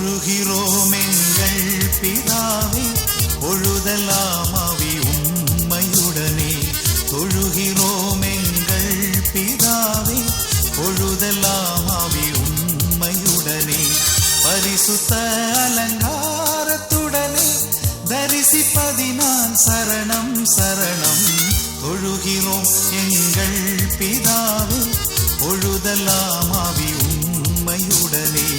தொழுகிறோம் எங்கள் பிதாவே, பொழுதெல்லாம் ஆவி உம்மையுடனே. தொழுகிறோம் எங்கள் பிதாவே, பொழுதெல்லாம் ஆவி உம்மையுடனே. பரிசுத்த அலங்காரத்துடனே தரிசிப்பதினான் சரணம் சரணம். தொழுகிறோம் எங்கள் பிதாவே, பொழுதெல்லாம் ஆவி உம்மையுடனே.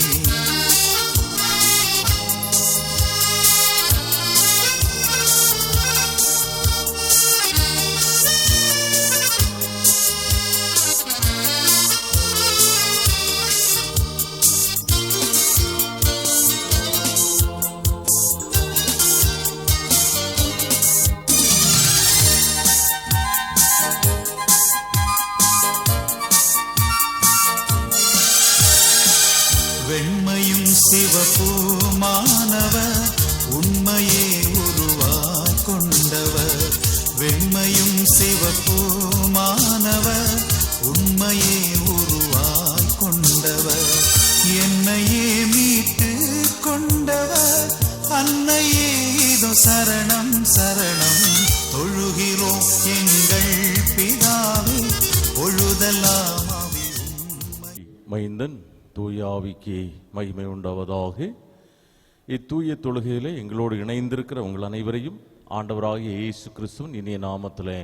வெண்மையும் சிவப்புமானவர், உண்மையே உருவாய் கொண்டவர். வெண்மையும் சிவப்புமானவர், உண்மையே உருவாய் கொண்டவர். என்னையே மீட்டு கொண்டவர், அன்னையே இதோ சரணம் சரணம். தொழுகிறோம் எங்கள் பிதாவே, பொழுதெல்லாம் மைந்தன் தூயாவிக்கு மகிமை உண்டாவதாக. இத்தூய தொழுகையிலே எங்களோடு இணைந்திருக்கிற உங்கள் அனைவரையும் ஆண்டவராகிய இயேசு கிறிஸ்துவின் இனிய நாமத்திலே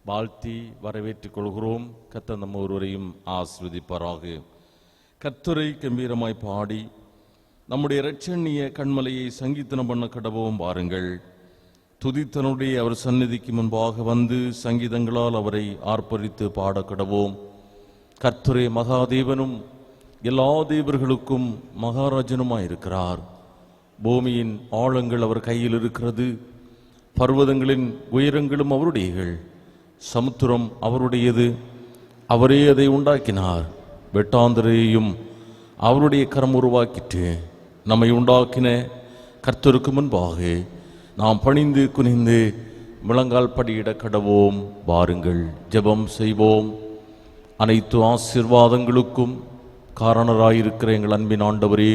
வாழ்த்தி வரவேற்றுக் கொள்கிறோம். கர்த்தர் நம்ம ஒருவரையும் ஆசீர்வதிப்பாராக. கர்த்தரை கம்பீரமாய் பாடி நம்முடைய இரட்சணிய கண்மலையை சங்கீதனம் பண்ண கடவோம் வாருங்கள். துதித்தனுடைய அவர் சந்நிதிக்கு முன்பாக வந்து சங்கீதங்களால் அவரை ஆர்ப்பரித்து பாட கடவோம். கர்த்தரே மகாதேவனும் எல்லா தேவர்களுக்கும் மகாராஜனுமாயிருக்கிறார். பூமியின் ஆழங்கள் அவர் கையில் இருக்கிறது, பர்வதங்களின் உயரங்களும் அவருடையகள். சமுத்திரம் அவருடையது, அவரே அதை உண்டாக்கினார். வெட்டாந்தரையையும் அவருடைய கரம் உருவாக்கிட்டு நம்மை உண்டாக்கின கர்த்தருக்கு முன்பாக நாம் பணிந்து குனிந்து முழங்கால் படியிட கடவோம் வாருங்கள். ஜெபம் செய்வோம். அனைத்து ஆசீர்வாதங்களுக்கும் காரணராயிருக்கிற எங்கள் அன்பின் ஆண்டவரே,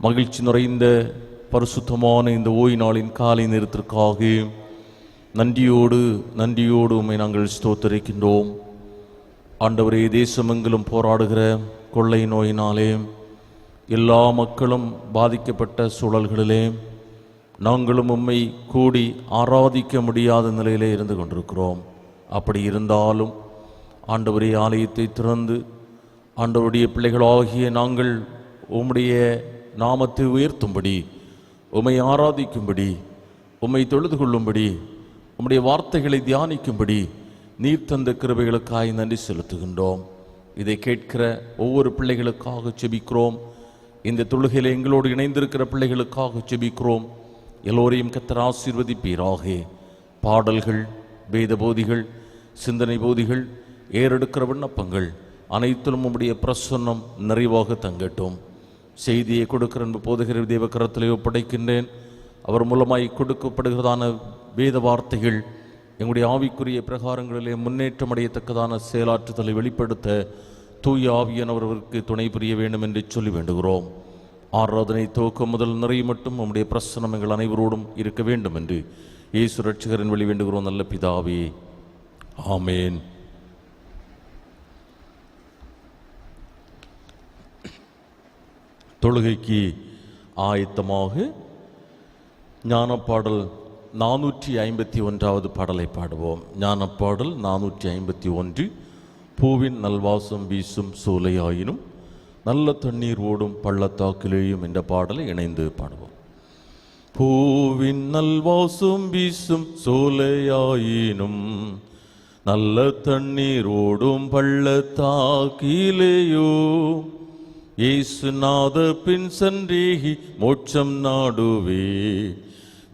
மகிழ்ச்சி நிறைந்த பரிசுத்தமான இந்த ஓய்வு நாளின் காலை நேரத்திற்காக நன்றியோடு உம்மை நாங்கள் ஸ்தோத்தரிக்கின்றோம். ஆண்டவரே, தேசமெங்கிலும் போராடுகிற கொள்ளை நோயினாலே எல்லா மக்களும் பாதிக்கப்பட்ட சூழல்களிலே நாங்களும் உம்மை கூடி ஆராதிக்க முடியாத நிலையிலே இருந்து கொண்டிருக்கிறோம். அப்படி இருந்தாலும் ஆண்டவரே, ஆலயத்தை திறந்து ஆண்டவருடைய பிள்ளைகளாகிய நாங்கள் உம்முடைய நாமத்தை உயர்த்தும்படி, உம்மை ஆராதிக்கும்படி, உம்மை தொழுது கொள்ளும்படி, உம்முடைய வார்த்தைகளை தியானிக்கும்படி நீர் தந்த கிருபைகளுக்காய் நன்றி செலுத்துகின்றோம். இதை கேட்கிற ஒவ்வொரு பிள்ளைகளுக்காக செபிக்கிறோம். இந்த தொழுகையில் எங்களோடு இணைந்திருக்கிற பிள்ளைகளுக்காக செபிக்கிறோம். எல்லோரையும் கர்த்தர் ஆசீர்வதிப்பீராக. பாடல்கள், வேத போதிகள், சிந்தனை போதிகள், ஏறெடுக்கிற விண்ணப்பங்கள் அனைத்திலும் உம்முடைய பிரசன்னம் நிறைவாக தங்கட்டும். செய்தியை கொடுக்கிற அன்பு போதுகிற தேவ கரத்திலே ஒப்படைக்கின்றேன். அவர் மூலமாய் கொடுக்கப்படுகிறதான வேத வார்த்தைகள் எங்களுடைய ஆவிக்குரிய பிரகாரங்களிலே முன்னேற்றம் அடையத்தக்கதான செயலாற்றுதலை வெளிப்படுத்த தூய ஆவியானவருக்கு துணை புரிய வேண்டும் என்று சொல்லி வேண்டுகிறோம். ஆராதனை துவக்கம் முதல் நிறைய மட்டும் நம்முடைய பிரசன்னம் எங்கள் அனைவரோடும் இருக்க வேண்டும் என்று இயேசு ரட்சகரின் வழி வேண்டுகிறோம் நல்ல பிதாவே, ஆமேன். தொழுகைக்கு ஆயத்தமாக ஞானப்பாடல் 451வது பாடலை பாடுவோம். ஞானப்பாடல் 451. பூவின் நல்வாசம் வீசும் சோலையாயினும் நல்ல தண்ணீர் ஓடும் பள்ளத்தாக்கிலேயும் என்ற பாடலை இணைந்து பாடுவோம். பூவின் நல்வாசம் வீசும் சோலையாயினும் நல்ல தண்ணீர் ஓடும் பள்ளத்தாக்கிலேயோ இயேசுநாத பின் சென்றேகி மோட்சம் நாடுவே,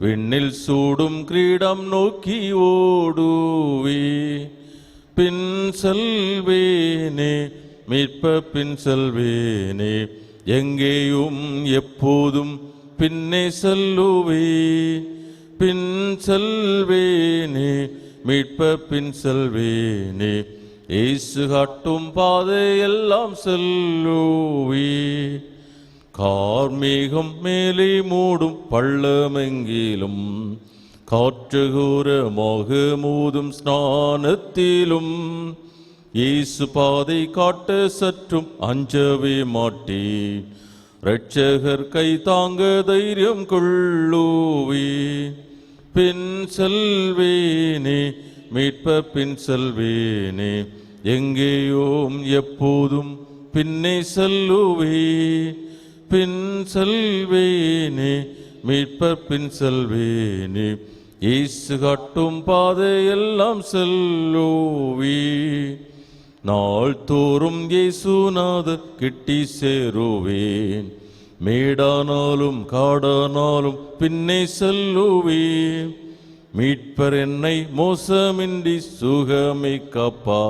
விண்ணில் சூடும் கிரீடம் நோக்கி ஓடுவே. பின் செல்வேனே மீட்ப பின் செல்வேனே, எங்கேயும் எப்போதும் பின்னே செல்லுவே. பின் செல்வேனே மீட்ப பின் செல்வேனே, இயேசு காட்டும் பாதை எல்லாம் செல்லுவே. கார்மேகம் மேலே மூடும் பள்ளமெங்கிலும் காற்றுகூரமாக மூதும் ஸ்நானத்திலும் இயேசு பாதை காட்ட சற்றும் அஞ்சவே மாட்டே. இரட்சகர் கை தாங்க தைரியம் கொள்ளுவே. பின் செல்வேனே மீட்ப பின் செல்வேனே, எங்கேயோம் எப்போதும் பின்னே செல்லுவே. பின் செல்வேனே மீட்ப பின் செல்வேனே, இயேசு காட்டும் பாதையெல்லாம் செல்லுவே. நாள் தோறும் இயேசுநாதர் கிட்டி சேருவேன். மேடானாலும் காடானாலும் பின்னே செல்லுவேன். மீட்பர் என்னை மோசமின்றி சுகமை காப்பா.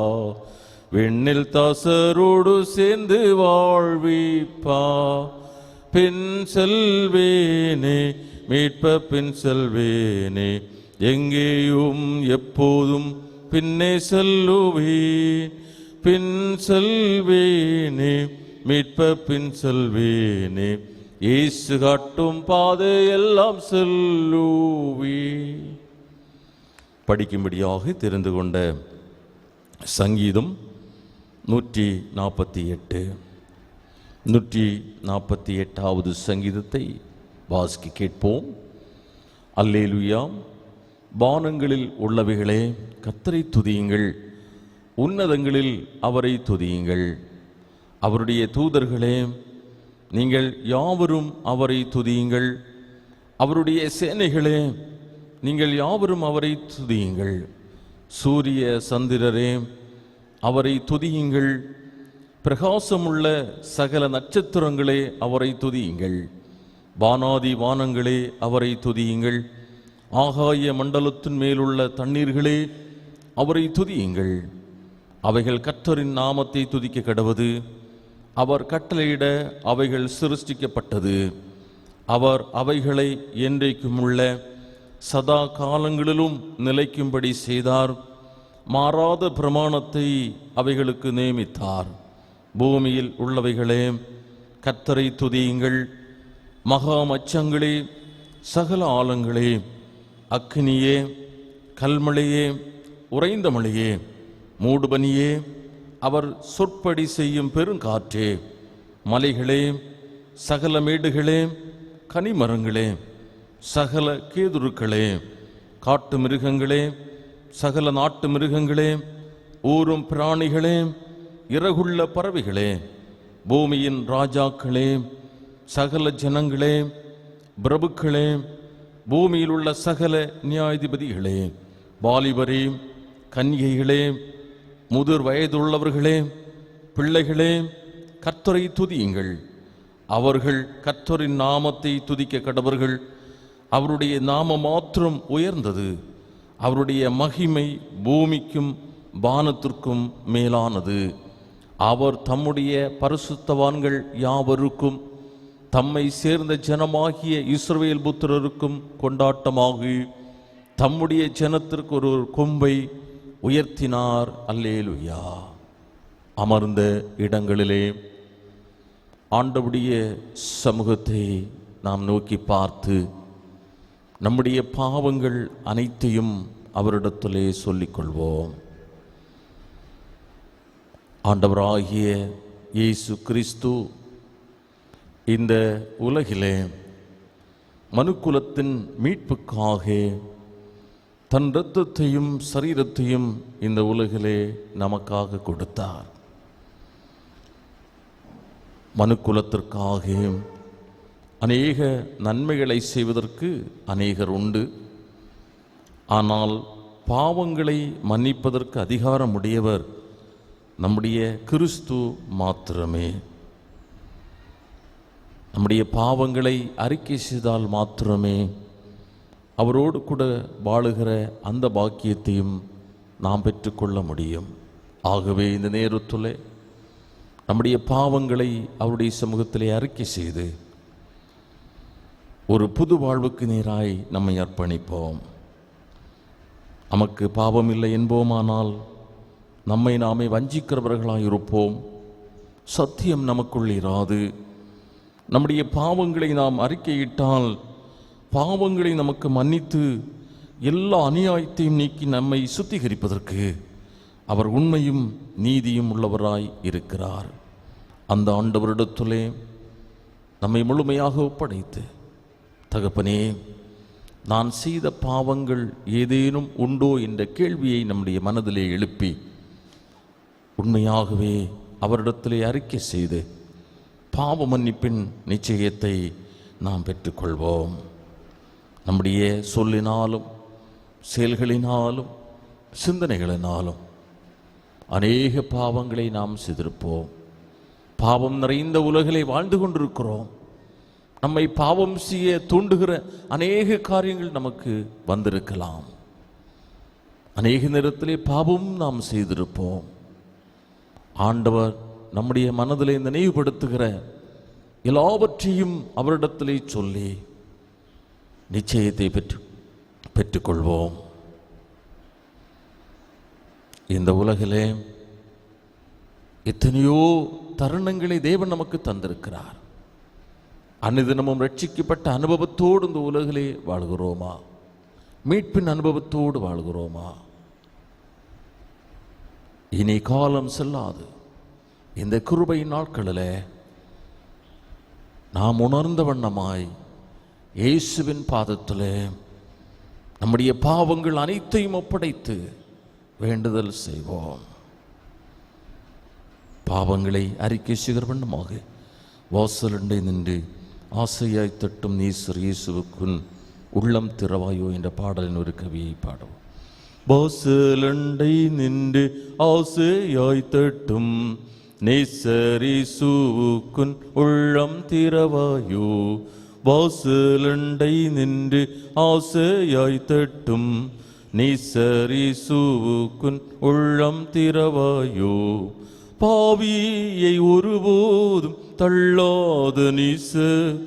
விண்ணில் தாசரோடு சேர்ந்து வாழ்விப்பா. பின் செல்வேனே மீட்ப பின் செல்வேனே, எங்கேயும் எப்போதும் பின்னே செல்லுவேன். பின் செல்வேனே மீட்ப பின் செல்வேனே, இயேசு காட்டும் பாதையெல்லாம் செல்லுவே. படிக்கும்படியாக தெரிந்து கொண்ட சங்கீதம் 148. 148வது சங்கீதத்தை வாசிக்க கேட்போம். அல்லேலூயா. வானங்களில் உள்ளவைகளே கர்த்தரை துதியுங்கள், உன்னதங்களில் அவரை துதியுங்கள். அவருடைய தூதர்களே நீங்கள் யாவரும் அவரை துதியுங்கள். அவருடைய சேனைகளே நீங்கள் யாவரும் அவரை துதியுங்கள். சூரிய சந்திரரே அவரை துதியுங்கள். பிரகாசமுள்ள சகல நட்சத்திரங்களே அவரை துதியுங்கள். வானாதி வானங்களே அவரை துதியுங்கள். ஆகாய மண்டலத்தின் மேலுள்ள தண்ணீர்களே அவரை துதியுங்கள். அவைகள் கர்த்தரின் நாமத்தை துதிக்க கடவது. அவர் கட்டளையிட அவைகள் சிருஷ்டிக்கப்பட்டது. அவர் அவைகளை என்றைக்கும் உள்ள சதா காலங்களிலும் நிலைக்கும்படி செய்தார். மாறாத பிரமாணத்தை அவைகளுக்கு நியமித்தார். பூமியில் உள்ளவைகளே கர்த்தரை துதியுங்கள். மகா மச்சங்களே சகல ஆழங்களே, அக்கினியே கல்மழையே உறைந்த மழையே மூடுபனியே, அவர் சொற்படி செய்யும் பெருங்காற்றே, மலைகளே சகல மேடுகளே கனிமரங்களே சகல கேதுருக்களே, காட்டு மிருகங்களே சகல நாட்டு மிருகங்களே, ஊரும் பிராணிகளே இறகுள்ள பறவைகளே, பூமியின் ராஜாக்களே சகல ஜனங்களே, பிரபுக்களே, பூமியில் உள்ள சகல நியாயாதிபதிகளே, வாலிபரே கன்னிகைகளே, முதிர் வயதுள்ளவர்களே, பிள்ளைகளே, கர்த்தரை துதியுங்கள். அவர்கள் கர்த்தரின் நாமத்தை துதிக்க கடவர்கள். அவருடைய நாம மாத்திரம் உயர்ந்தது. அவருடைய மகிமை பூமிக்கும் வானத்திற்கும் மேலானது. அவர் தம்முடைய பரிசுத்தவான்கள் யாவருக்கும், தம்மை சேர்ந்த ஜனமாகிய இஸ்ரவேல் புத்திரருக்கும் கொண்டாட்டமாகி தம்முடைய ஜனத்திற்கு ஒரு கொம்பை உயர்த்தினார். அல்லேலூயா. அமர்ந்த இடங்களிலே ஆண்டவருடைய சமூகத்தை நாம் நோக்கி பார்த்து நம்முடைய பாவங்கள் அனைத்தையும் அவரிடத்திலே சொல்லிக்கொள்வோம். ஆண்டவராகிய இயேசு கிறிஸ்து இந்த உலகிலே மனுக்குலத்தின் மீட்புக்காக தன் இரத்தத்தையும் சரீரத்தையும் இந்த உலகிலே நமக்காக கொடுத்தார். மனுக்குலத்திற்காக அநேக நன்மைகளை செய்வதற்கு அநேகர் உண்டு. ஆனால் பாவங்களை மன்னிப்பதற்கு அதிகாரம் உடையவர் நம்முடைய கிறிஸ்து மாத்திரமே. நம்முடைய பாவங்களை அறிக்கை செய்தால் மாத்திரமே அவரோடு கூட வாழுகிற அந்த பாக்கியத்தையும் நாம் பெற்றுக்கொள்ள முடியும். ஆகவே இந்த நேரத்திலே நம்முடைய பாவங்களை அவருடைய சமூகத்திலே அறிக்கை செய்து ஒரு புது வாழ்வுக்கு நேராய் நம்மை அர்ப்பணிப்போம். நமக்கு பாவம் இல்லை என்போமானால் நம்மை நாமே வஞ்சிக்கிறவர்களாய் இருப்போம். சத்தியம் நமக்குள் இராது. நம்முடைய பாவங்களை நாம் அறிக்கையிட்டால் பாவங்களை நமக்கு மன்னித்து எல்லா அநியாயத்தையும் நீக்கி நம்மை சுத்திகரிப்பதற்கு அவர் உண்மையும் நீதியும் உள்ளவராய் இருக்கிறார். அந்த ஆண்டவரிடத்திலே நம்மை முழுமையாக ஒப்படைத்து, தகப்பனே, நான் செய்த பாவங்கள் ஏதேனும் உண்டோ என்ற கேள்வியை நம்முடைய மனதிலே எழுப்பி உண்மையாகவே அவரிடத்திலே அறிக்கை செய்து பாவ மன்னிப்பின் நிச்சயத்தை நாம் பெற்றுக்கொள்வோம். நம்முடைய சொல்லினாலும் செயல்களினாலும் சிந்தனைகளினாலும் அநேக பாவங்களை நாம் செய்திருப்போம். பாவம் நிறைந்த உலகிலே வாழ்ந்து கொண்டிருக்கிறோம். நம்மை பாவம் செய்ய தூண்டுகிற அநேக காரியங்கள் நமக்கு வந்திருக்கலாம். அநேக நேரத்திலே பாவம் நாம் செய்திருப்போம். ஆண்டவர் நம்முடைய மனதிலே நினைவுபடுத்துகிற எல்லாவற்றையும் அவரிடத்திலே சொல்லி நிச்சயத்தை பெற்றுக்கொள்வோம். இந்த உலகிலே எத்தனையோ தருணங்களை தேவன் நமக்கு தந்திருக்கிறார். அனுதினமும் ரட்சிக்கப்பட்ட அனுபவத்தோடு இந்த உலகிலே வாழ்கிறோமா? மீட்பின் அனுபவத்தோடு வாழ்கிறோமா? இனி காலம் செல்லாது இந்த கிருபை நாட்களில் நாம் உணர்ந்த வண்ணமாய் இயேசுவின் பாதத்திலே நம்முடைய பாவங்கள் அனைத்தையும் ஒப்படைத்து வேண்டுதல் செய்வோம். பாவங்களை அறிக்கை செய்கிற வண்ணமாக வாசலண்டை நின்று ஆசையாய் தட்டும் நீசர் இயேசுவுக்குன் உள்ளம் திறவாயோ என்ற பாடலின் ஒரு கவியை பாடுவோம். வாசலண்டை நின்று ஆசையாய் தட்டும் நீசர் இயேசுவுக்குன் உள்ளம் திறவாயோ. வாசலண்டை நின்று ஆசையாய் தட்டும் நீசர் இயேசுவுக்குன் உள்ளம் திறவாயோ. பாவியை ஒருபோதும் தள்ளாத நீசர்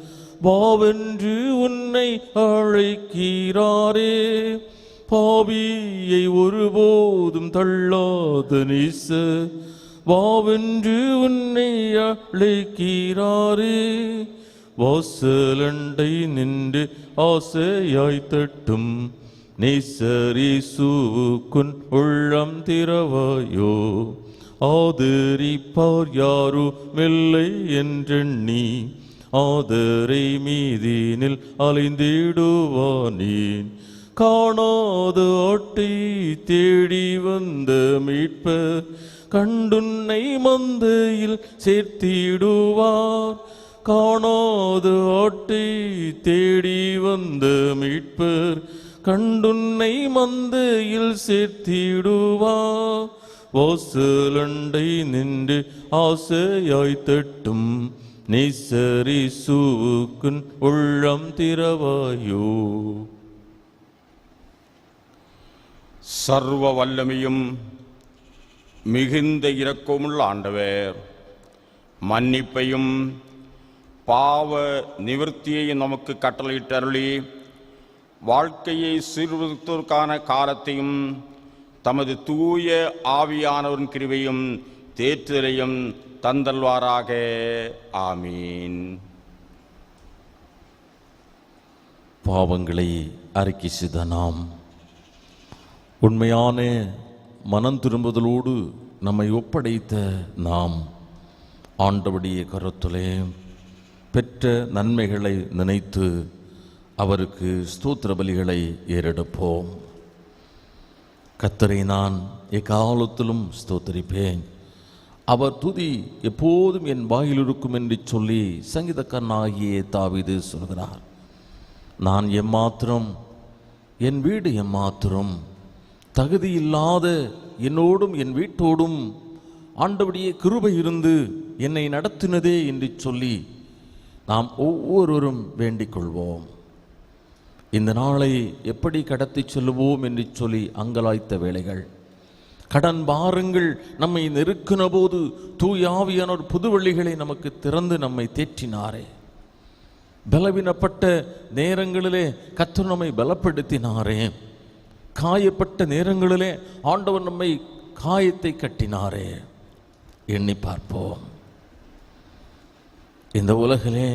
வாவென்று உன்னை அழைக்கிறாரே. பாவியை ஒருபோதும் தள்ளாத நீசர் வாவென்று உன்னை அழைக்கிறாரே. வாசலண்டை நின்று ஆசையாய் தட்டும் நீசர் இயேசுவுக்குன் உள்ளம் திறவாயோ. ஆதரிப்பார் யாரும் இல்லை என்றெண்ணி ஆதரை மீதினில் அலைந்திடுவானேன். காணாத ஆட்டை தேடி வந்த மீட்பர் கண்டுன்னை மந்தையில் சேர்த்திடுவார். காணாத ஆட்டை தேடி வந்த மீட்பர் கண்டுன்னை மந்தையில் சேர்த்திடுவார். வாசலண்டை நின்று ஆசையாய் தட்டும் நீசர் இயேசுவுக்குன் உள்ளம் திறவாயோ. சர்வ வல்லமையும் மிகுந்த இரக்கமுள்ள ஆண்டவர் மன்னிப்பையும் பாவ நிவர்த்தியையும் நமக்கு கட்டளையிட்டருளி வாழ்க்கையை சீர்திருத்துவதற்கான காலத்தையும் தமது தூய ஆவியானவரின் கிருபையும் தேற்றுதலையும் தந்தல்வாராக. ஆமீன். பாவங்களை அறிக்கை செய்த நாம் உண்மையான மனம் திரும்புதலோடு நம்மை ஒப்படைத்த நாம் ஆண்டவருடைய கரத்திலே பெற்ற நன்மைகளை நினைத்து அவருக்கு ஸ்தோத்திர பலிகளை ஏறெடுப்போம். கர்த்தரை நான் எக்காலத்திலும் ஸ்தோத்திரிப்பேன், அவர் துதி எப்போதும் என் வாயில் இருக்கும் என்று சொல்லி சங்கீதக்காரனாகிய தாவீது சொல்கிறார். நான் எம்மாத்திரம், என் வீடு எம்மாத்திரம், தகுதி இல்லாத என்னோடும் என் வீட்டோடும் ஆண்டவருடைய கிருபை இருந்து என்னை நடத்தினதே என்று சொல்லி நாம் ஒவ்வொருவரும் வேண்டிக் கொள்வோம். இந்த நாளை எப்படி கடத்தி செல்லுவோம் என்று சொல்லி அங்கலாய்த்த வேளைகள், கடன் பாரங்கள் நம்மை நெருக்கின போது தூய ஆவியானோர் புது வழிகளை நமக்கு திறந்து நம்மை தேற்றினாரே. பலவீனப்பட்ட நேரங்களிலே கர்த்தர் நம்மை பலப்படுத்தினாரே. காயப்பட்ட நேரங்களிலே ஆண்டவர் நம்மை காயத்தை கட்டினாரே. எண்ணி பார்ப்போம். இந்த உலகிலே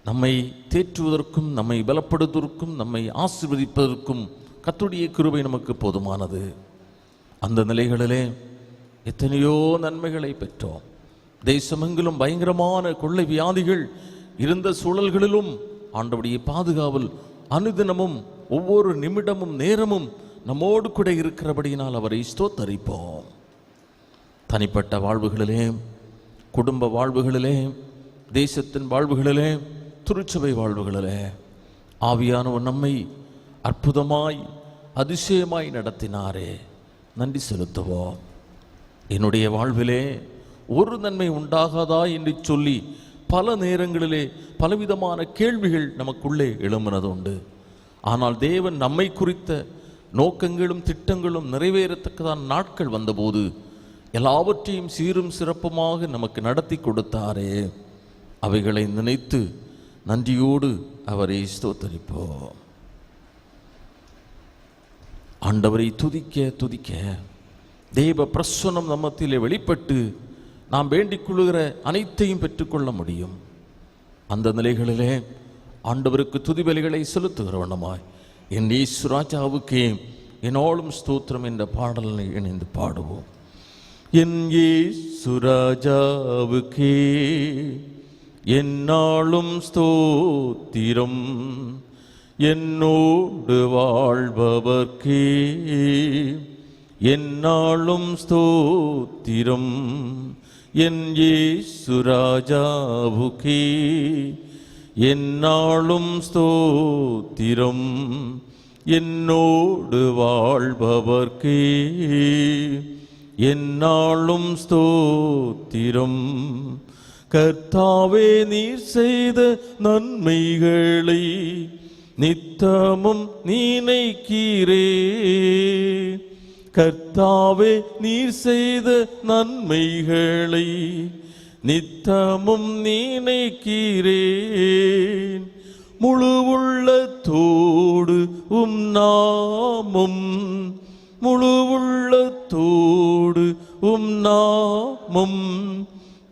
நம்மை தேற்றுவதற்கும் நம்மை பலப்படுத்துவதற்கும் நம்மை ஆசீர்வதிப்பதற்கும் கர்த்தருடைய கிருபை நமக்கு போதுமானது. அந்த நிலைகளிலே எத்தனையோ நன்மைகளை பெற்றோம். தேசமெங்கிலும் பயங்கரமான கொள்ளை வியாதிகள் இருந்த சூழல்களிலும் ஆண்டவருடைய பாதுகாவல் அனுதினமும் ஒவ்வொரு நிமிடமும் நேரமும் நம்மோடு கூட இருக்கிறபடியினால் அவரை ஸ்தோத்தரிப்போம். தனிப்பட்ட வாழ்வுகளிலே, குடும்ப வாழ்வுகளிலே, தேசத்தின் வாழ்வுகளிலே, திருச்சபை வாழ்வுகளிலே ஆவியானவர் நம்மை அற்புதமாய் அதிசயமாய் நடத்தினாரே, நன்றி செலுத்துவோம். என்னுடைய வாழ்விலே ஒரு நன்மை உண்டாகாதா என்று சொல்லி பல நேரங்களிலே பலவிதமான கேள்விகள் நமக்குள்ளே எழும்பினது உண்டு. ஆனால் தேவன் நம்மை குறித்த நோக்கங்களும் திட்டங்களும் நிறைவேறத்தக்கதான நாட்கள் வந்தபோது எல்லாவற்றையும் சீரும் சிறப்புமாக நமக்கு நடத்தி கொடுத்தாரே, அவைகளை நினைத்து நன்றியோடு அவரை ஸ்தோத்தரிப்போம். ஆண்டவரை துதிக்க துதிக்க தேவ பிரசன்னம் நம்மத்திலே வெளிப்பட்டு நாம் வேண்டிக் கொள்ளுகிற அனைத்தையும் பெற்றுக்கொள்ள முடியும். அந்த நிலைகளிலே ஆண்டவருக்கு துதிபலிகளை செலுத்துகிறவனமாய் என் இயேசு ராஜாவுக்கே என்னோடும் ஸ்தோத்திரம் என்ற பாடலை இணைந்து பாடுவோம். என் இயேசு ராஜாவுக்கே என்னாலும் ஸ்தோத்திரம், என்னோடு வாழ்பவர்க்கே என்னாலும் ஸ்தோத்திரம். என் இயேசு ராஜாவுக்கே என்னாலும் ஸ்தோத்திரம், என்னோடு வாழ்பவர்க்கே என்னாலும் ஸ்தோத்திரம். கர்த்தாவே நீர் செய்த நன்மைகளை நித்தமும் நினைக்கிறே. கர்த்தாவே நீர் செய்த நன்மைகளை நித்தமும் நினைக்கிறேன். முழு உள்ளத்தோடு நாமம், முழு உள்ளத்தோடு நாமம்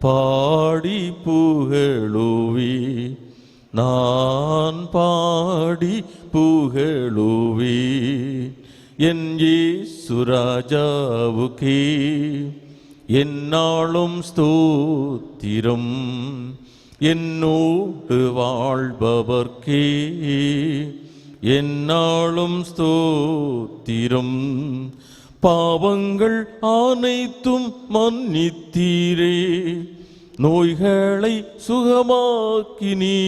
பாடி புகழுவே. நான் பாடி புகழுவே என் இயேசு ராஜாவுக்கே என்னாலும் ஸ்தோத்திரம், என்னோடு வாழ்பவர்க்கே என்னாலும் ஸ்தோத்திரம். பாவங்கள் அனைத்தும் மன்னித்தீரே, நோய்களை சுகமாக்கினீ.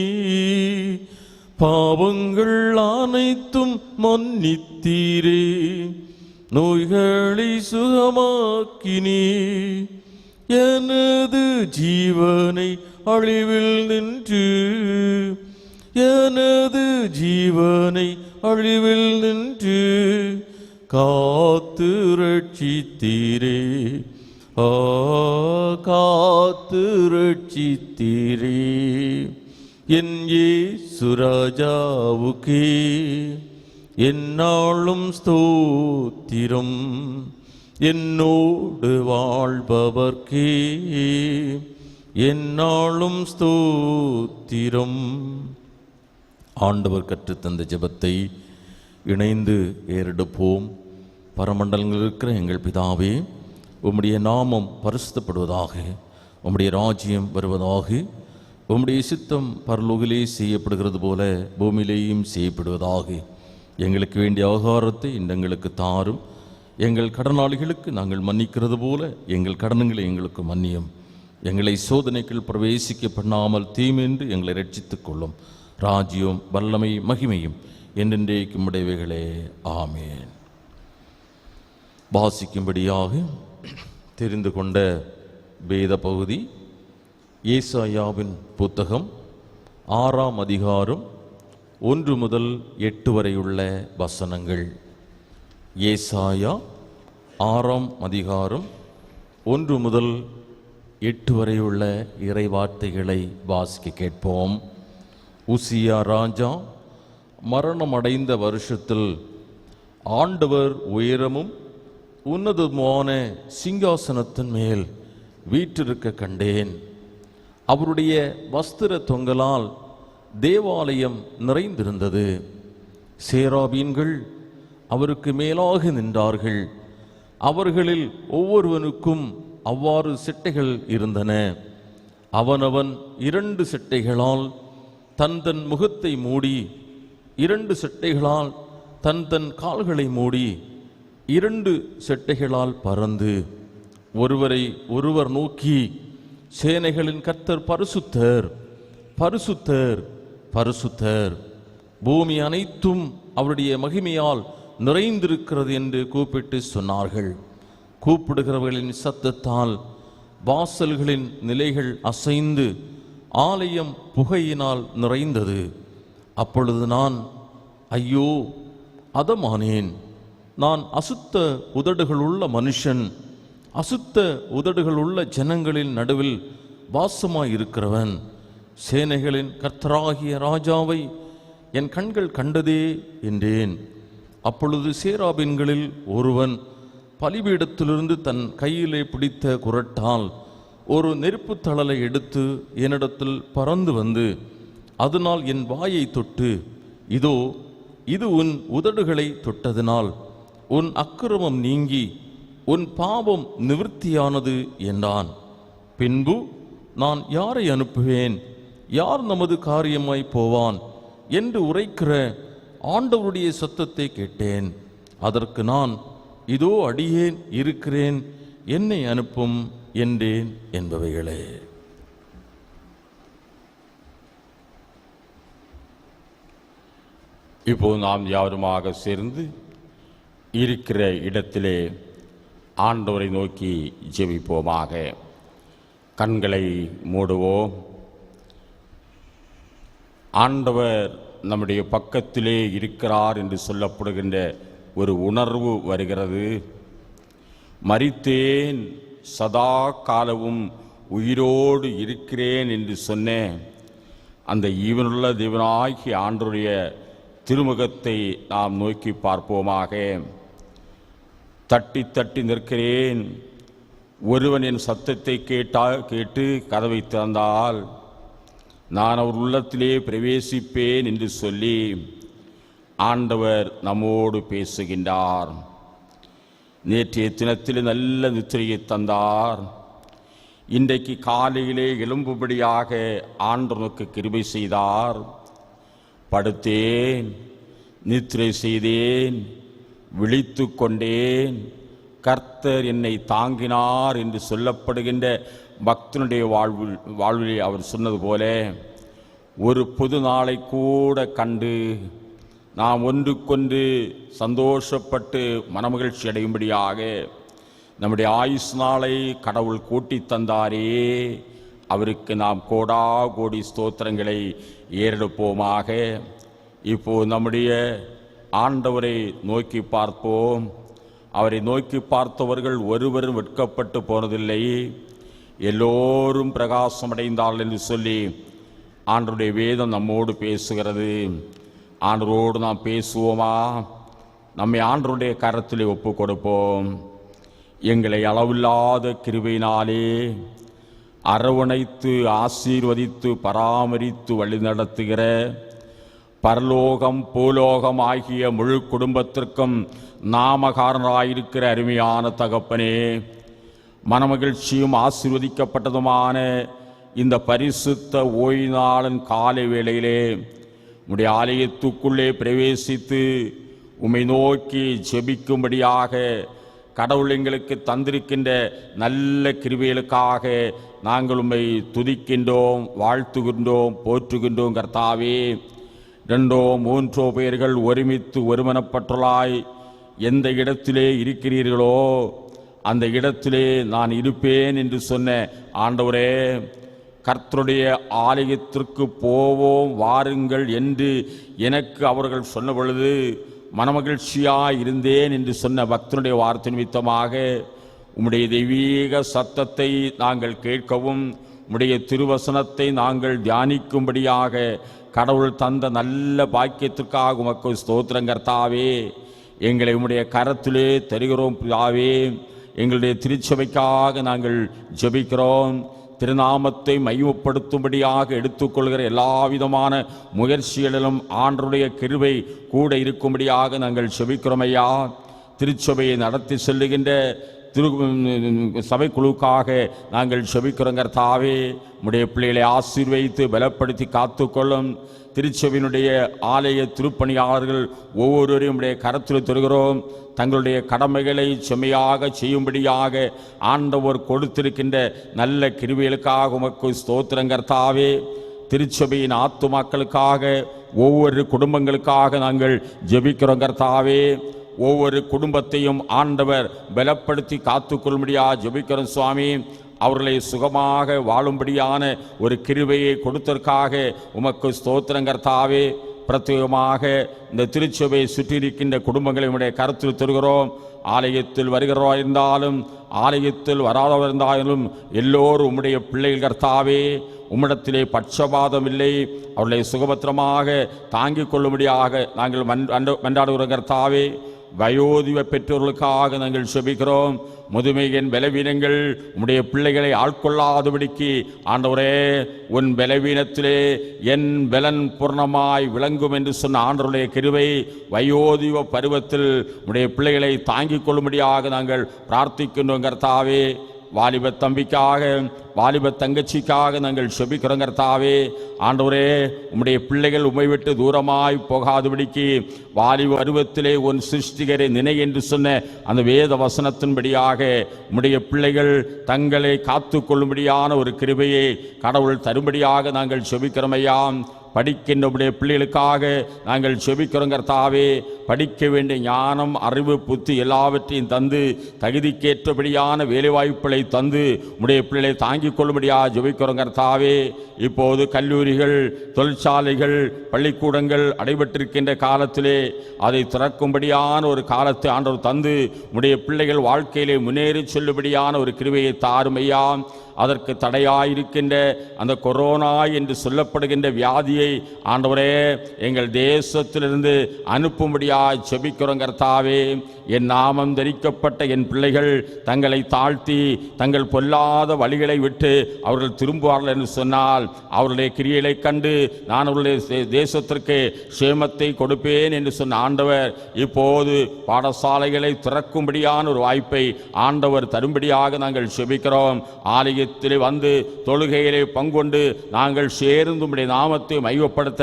பாவங்கள் அனைத்தும் மன்னித்தீரே, நோய்களை சுகமாக்கினீ. எனது ஜீவனை அழிவில் நின்று, எனது ஜீவனை அழிவில் நின்று காத்து ரட்சித்தீரே. காத்து ரட்சித்தீரே என் இயேசு ராஜாவுக்கே என்னாலும் ஸ்தோத்திரம், என்னோடு வாழ்பவர்க்கே என்னாலும் ஸ்தோத்திரம். ஆண்டவர் கற்றுத்தந்த ஜெபத்தை இணைந்து ஏறெடுப்போம். பரமண்டலங்களில் இருக்கிற எங்கள் பிதாவே, உம்முடைய நாமம் பரிசுத்தப்படுவதாக, உம்முடைய ராஜ்யம் வருவதாக, உம்முடைய சித்தம் பரலோகிலே செய்யப்படுகிறது போல பூமியிலேயும் செய்யப்படுவதாக. எங்களுக்கு வேண்டிய ஆகாரத்தை எங்களுக்கு தாரும். எங்கள் கடனாளிகளுக்கு நாங்கள் மன்னிக்கிறது போல எங்கள் கடன்களை எங்களுக்கு மன்னியும். எங்களை சோதனைக்குள் பிரவேசிக்க பண்ணாமல் தீமென்று எங்களை ரட்சித்துக் கொள்ளும். ராஜ்யம் வல்லமை மகிமையும் என்றென்றைக்கும் உடையவைகளே. ஆமேன். வாசிக்கும்படியாக தெரிந்து கொண்ட வேத பகுதி ஏசாயாவின் புத்தகம் 6ஆம் அதிகாரம் 1 முதல் 8 வரையுள்ள வசனங்கள். ஏசாயா 6ஆம் அதிகாரம் 1 முதல் 8 வரையுள்ள இறைவார்த்தைகளை வாசிக்க கேட்போம். உசியா ராஜா மரணமடைந்த வருஷத்தில் ஆண்டவர் உயரமும் உன்னதமான சிங்காசனத்தின் மேல் வீற்றிருக்க கண்டேன். அவருடைய வஸ்திர தொங்கலால் தேவாலயம் நிறைந்திருந்தது. சேராபீன்கள் அவருக்கு மேலாக நின்றார்கள். அவர்களில் ஒவ்வொருவனுக்கும் அவ்வாறு செட்டைகள் இருந்தன. அவனவன் 2 செட்டைகளால் தன் முகத்தை மூடி, 2 செட்டைகளால் தன் கால்களை மூடி, 2 செட்டைகளால் பறந்து ஒருவரை ஒருவர் நோக்கி, சேனைகளின் கர்த்தர் பரிசுத்தர், பரிசுத்தர், பரிசுத்தர், பூமி அனைத்தும் அவருடைய மகிமையால் நிறைந்திருக்கிறது என்று கூப்பிட்டு சொன்னார்கள். கூப்பிடுகிறவர்களின் சத்தத்தால் வாசல்களின் நிலைகள் அசைந்து ஆலயம் புகையினால் நிறைந்தது. அப்பொழுது நான், ஐயோ அதமானேன், நான் அசுத்த உதடுகளுள்ள மனுஷன், அசுத்த உதடுகளுள்ள ஜனங்களின் நடுவில் வாசமாயிருக்கிறவன். சேனைகளின் கர்த்தராகிய ராஜாவை என் கண்கள் கண்டதே என்றேன். அப்பொழுது சேராபீன்களில் ஒருவன் பலிபீடத்திலிருந்து தன் கையிலே பிடித்த குறட்டால் ஒரு நெருப்பு தழலை எடுத்து என்னிடத்தில் பறந்து வந்து அதனால் என் வாயை தொட்டு, இதோ இது உன் உதடுகளை தொட்டதினால் உன் அக்கிரமம் நீங்கி உன் பாவம் நிவிர்த்தியானது என்றான். பின்பு நான் யாரை அனுப்புவேன், யார் நமது காரியமாய் போவான் என்று உரைக்கிற ஆண்டவருடைய சத்தத்தை கேட்டேன். அதற்கு நான், இதோ அடியேன் இருக்கிறேன், என்னை அனுப்பும் என்றேன் என்பவைகளே. இப்போ நாம் யாருமாக சேர்ந்து இருக்கிற இடத்திலே ஆண்டவரை நோக்கி ஜெபிப்போமாக. கண்களை மூடுவோம். ஆண்டவர் நம்முடைய பக்கத்திலே இருக்கிறார் என்று சொல்லப்படுகின்ற ஒரு உணர்வு வருகிறது. மரித்தேன், சதா காலமும் உயிரோடு இருக்கிறேன் என்று சொன்னேன். அந்த ஈவனுள்ள தேவனாகிய ஆண்டவருடைய திருமுகத்தை நாம் நோக்கி பார்ப்போமாக. தட்டி தட்டி நிற்கிறேன், ஒருவன் என் சத்தத்தை கேட்டு கதவை திறந்தால் நான் அவர் உள்ளத்திலே பிரவேசிப்பேன் என்று சொல்லி ஆண்டவர் நம்மோடு பேசுகின்றார். நேற்றைய தினத்தில் நல்ல நித்திரையை தந்தார். இன்றைக்கு காலையிலே எழும்பும்படியாக ஆண்டவனுக்கு கிருபை செய்தார். படுத்தேன், நித்திரை செய்தேன், விழித்து கொண்டேன், கர்த்தர் என்னை தாங்கினார் என்று சொல்லப்படுகின்ற பக்தனுடைய வாழ்விலே அவர் சொன்னது போல ஒரு புது நாளை கூட கண்டு நாம் ஒன்றுக்கொன்று சந்தோஷப்பட்டு மனமகிழ்ச்சி அடையும்படியாக நம்முடைய ஆயுஷ் நாளை கடவுள் கூட்டி தந்தாரே, அவருக்கு நாம் கோடா கோடி ஸ்தோத்திரங்களை ஏறெடுப்போமாக. இப்போது நம்முடைய ஆண்டவரை நோக்கி பார்ப்போம். அவரை நோக்கி பார்த்தவர்கள் ஒருவரும் வெட்கப்பட்டு போனதில்லை, எல்லோரும் பிரகாசமடைந்தார்கள் என்று சொல்லி ஆண்டவருடைய வேதம் நம்மோடு பேசுகிறது. ஆண்டவரோடு நாம் பேசுவோமா? நம்மை ஆண்டவருடைய கரத்திலே ஒப்பு கொடுப்போம். எங்களை அளவில்லாத கிருபையினாலே அரவணைத்து ஆசீர்வதித்து பராமரித்து வழிநடத்துகிற பரலோகம் பூலோகம் ஆகிய முழு குடும்பத்திற்கும் நாமகாரனாயிருக்கிற அருமையான தகப்பனே, மனமகிழ்ச்சியும் ஆசீர்வதிக்கப்பட்டதுமான இந்த பரிசுத்த ஓய்நாளன் காலை வேளையிலே உம்முடைய ஆலயத்துக்குள்ளே பிரவேசித்து உம்மை நோக்கி ஜெபிக்கும்படியாக கடவுள் எங்களுக்கு தந்திருக்கின்ற நல்ல கிருபைகளுக்காக நாங்கள் உம்மை துதிக்கின்றோம், வாழ்த்துகின்றோம், போற்றுகின்றோம். கர்த்தாவே, 2 3 பேர்கள் ஒருமித்து ஒருமனப்பற்றலாய் எந்த இடத்திலே இருக்கிறீர்களோ அந்த இடத்திலே நான் இருப்பேன் என்று சொன்ன ஆண்டவரே, கர்த்தருடைய ஆலயத்திற்கு போவோம் வாருங்கள் என்று எனக்கு அவர்கள் சொன்ன பொழுது மனமகிழ்ச்சியாய் இருந்தேன் என்று சொன்ன பக்தனுடைய வார்த்தை நிமித்தமாக உம்முடைய தெய்வீக சத்தத்தை நாங்கள் கேட்கவும் உம்முடைய திருவசனத்தை நாங்கள் தியானிக்கும்படியாக கடவுள் தந்த நல்ல பாக்கியத்திற்காக உமக்கு ஸ்தோத்திரம். கர்த்தாவே, எங்களை உம்முடைய கரத்திலே தருகிறோம். பிதாவே, எங்களுடைய திருச்சபைக்காக நாங்கள் ஜெபிக்கிறோம். திருநாமத்தை மையப்படுத்தும்படியாக எடுத்துக்கொள்கிற எல்லாவிதமான முயற்சிகளிலும் ஆண்டவருடைய கிருபை கூட இருக்கும்படியாக நாங்கள் செபிக்கிறோம் ஐயா. திருச்சபையை நடத்தி செல்லுகின்ற சபைக்குழுக்காக நாங்கள் செபிக்கிறோம் கர்த்தாவே. உம்முடைய பிள்ளைகளை ஆசீர்வதித்து பலப்படுத்தி காத்துக்கொள்ளும். திருச்சபையினுடைய ஆலய திருப்பணியாளர்கள் ஒவ்வொருவரையும் உடைய கரத்தில் தருகிறோம். தங்களுடைய கடமைகளை செம்மையாக செய்யும்படியாக ஆண்டவர் கொடுத்திருக்கின்ற நல்ல கிருபைகளுக்காக உமக்கு ஸ்தோத்திரம் கர்த்தாவே. திருச்சபையின் ஆத்துமாக்களுக்காக ஒவ்வொரு குடும்பங்களுக்காக நாங்கள் ஜெபிக்கிறோம் கர்த்தாவே. ஒவ்வொரு குடும்பத்தையும் ஆண்டவர் பலப்படுத்தி காத்துக்கொள்ளும்படியாக ஜெபிக்கிறோம் சுவாமி. அவர்களை சுகமாக வாழும்படியான ஒரு கிருபையை கொடுத்ததற்காக உமக்கு ஸ்தோத்திரம் கர்த்தாவே. பிரத்யேகமாக இந்த திருச்சபையை சுற்றியிருக்கின்ற குடும்பங்களை உடைய கருத்தில் தருகிறோம். ஆலயத்தில் வருகிறவா இருந்தாலும் ஆலயத்தில் வராதவர் இருந்தாலும் எல்லோரும் உம்முடைய பிள்ளைகள் கர்த்தாவே. உம்மிடத்திலே பட்சபாதம் இல்லை. அவர்களை சுகபத்திரமாக தாங்கிக் கொள்ளும்படியாக நாங்கள் மன்றாடுகிறோம் கர்த்தாவே. வயோதிப பெற்றோர்களுக்காக நாங்கள் செபிக்கிறோம். முதுமையின் பலவீனங்கள் உம்முடைய பிள்ளைகளை ஆட்கொள்ளாதபடிக்கு ஆண்டவரே, உன் பலவீனத்திலே என் பலன் பூர்ணமாய் விளங்கும் என்று சொன்ன ஆண்டவருடைய கிருபை வயோதிப பருவத்தில் உம்முடைய பிள்ளைகளை தாங்கிக் கொள்ளும்படியாக நாங்கள் பிரார்த்திக்கின்றோம் கர்த்தாவே. வாலிப தம்பிக்காக வாலிப தங்கச்சிக்காக நாங்கள் செபிக்கிறோம் கர்த்தாவே. ஆண்டவரே, உம்முடைய பிள்ளைகள் உம்மை விட்டு தூரமாய் போகாதபடிக்கு வாலிப பருவத்திலே உன் சிருஷ்டிகரை நினை என்று சொன்ன அந்த வேத வசனத்தின்படியாக உம்முடைய பிள்ளைகள் தங்களை காத்து கொள்ளும்படியான ஒரு கிருபையை கடவுள் தரும்படியாக நாங்கள் செபிக்கிறோம் ஐயா. படிக்கின்ற உடைய பிள்ளைகளுக்காக நாங்கள் செபிக்கிறோம் கர்த்தாவே. படிக்க வேண்டிய ஞானம், அறிவு, புத்தி எல்லாவற்றையும் தந்து தகுதிக்கேற்றபடியான வேலைவாய்ப்புகளை தந்து உடைய பிள்ளைகளை தாங்கிக் கொள்ளும்படியாக ஜெபிக்கிறோம் கர்த்தாவே. இப்போது கல்லூரிகள், தொழிற்சாலைகள், பள்ளிக்கூடங்கள் அடைபட்டிருக்கின்ற காலத்திலே அதை திறக்கும்படியான ஒரு காலத்தை ஆண்டவர் தந்து உடைய பிள்ளைகள் வாழ்க்கையிலே முன்னேறி செல்லும்படியான ஒரு கிருபையை தாரும் ஐயா. அதற்கு தடையாயிருக்கின்ற அந்த கொரோனா என்று சொல்லப்படுகின்ற வியாதியை ஆண்டவரே எங்கள் தேசத்திலிருந்து அனுப்பும்படியாக செபிக்கிறோம் கர்த்தாவே. என் நாமம் தரிக்கப்பட்ட என் பிள்ளைகள் தங்களை தாழ்த்தி தங்கள் பொல்லாத வழிகளை விட்டு அவர்கள் திரும்புவார்கள் என்று சொன்னால் அவருடைய கிரியைகளை கண்டு நான் அவருடைய தேசத்திற்கு சேமத்தை கொடுப்பேன் என்று சொன்ன ஆண்டவர் இப்போது பாடசாலைகளை திறக்கும்படியான ஒரு வாய்ப்பை ஆண்டவர் தரும்படியாக நாங்கள் செபிக்கிறோம். ஆலயத்திலே வந்து தொழுகையிலே பங்கொண்டு நாங்கள் சேர்ந்து உம்முடைய நாமத்தை மையப்படுத்த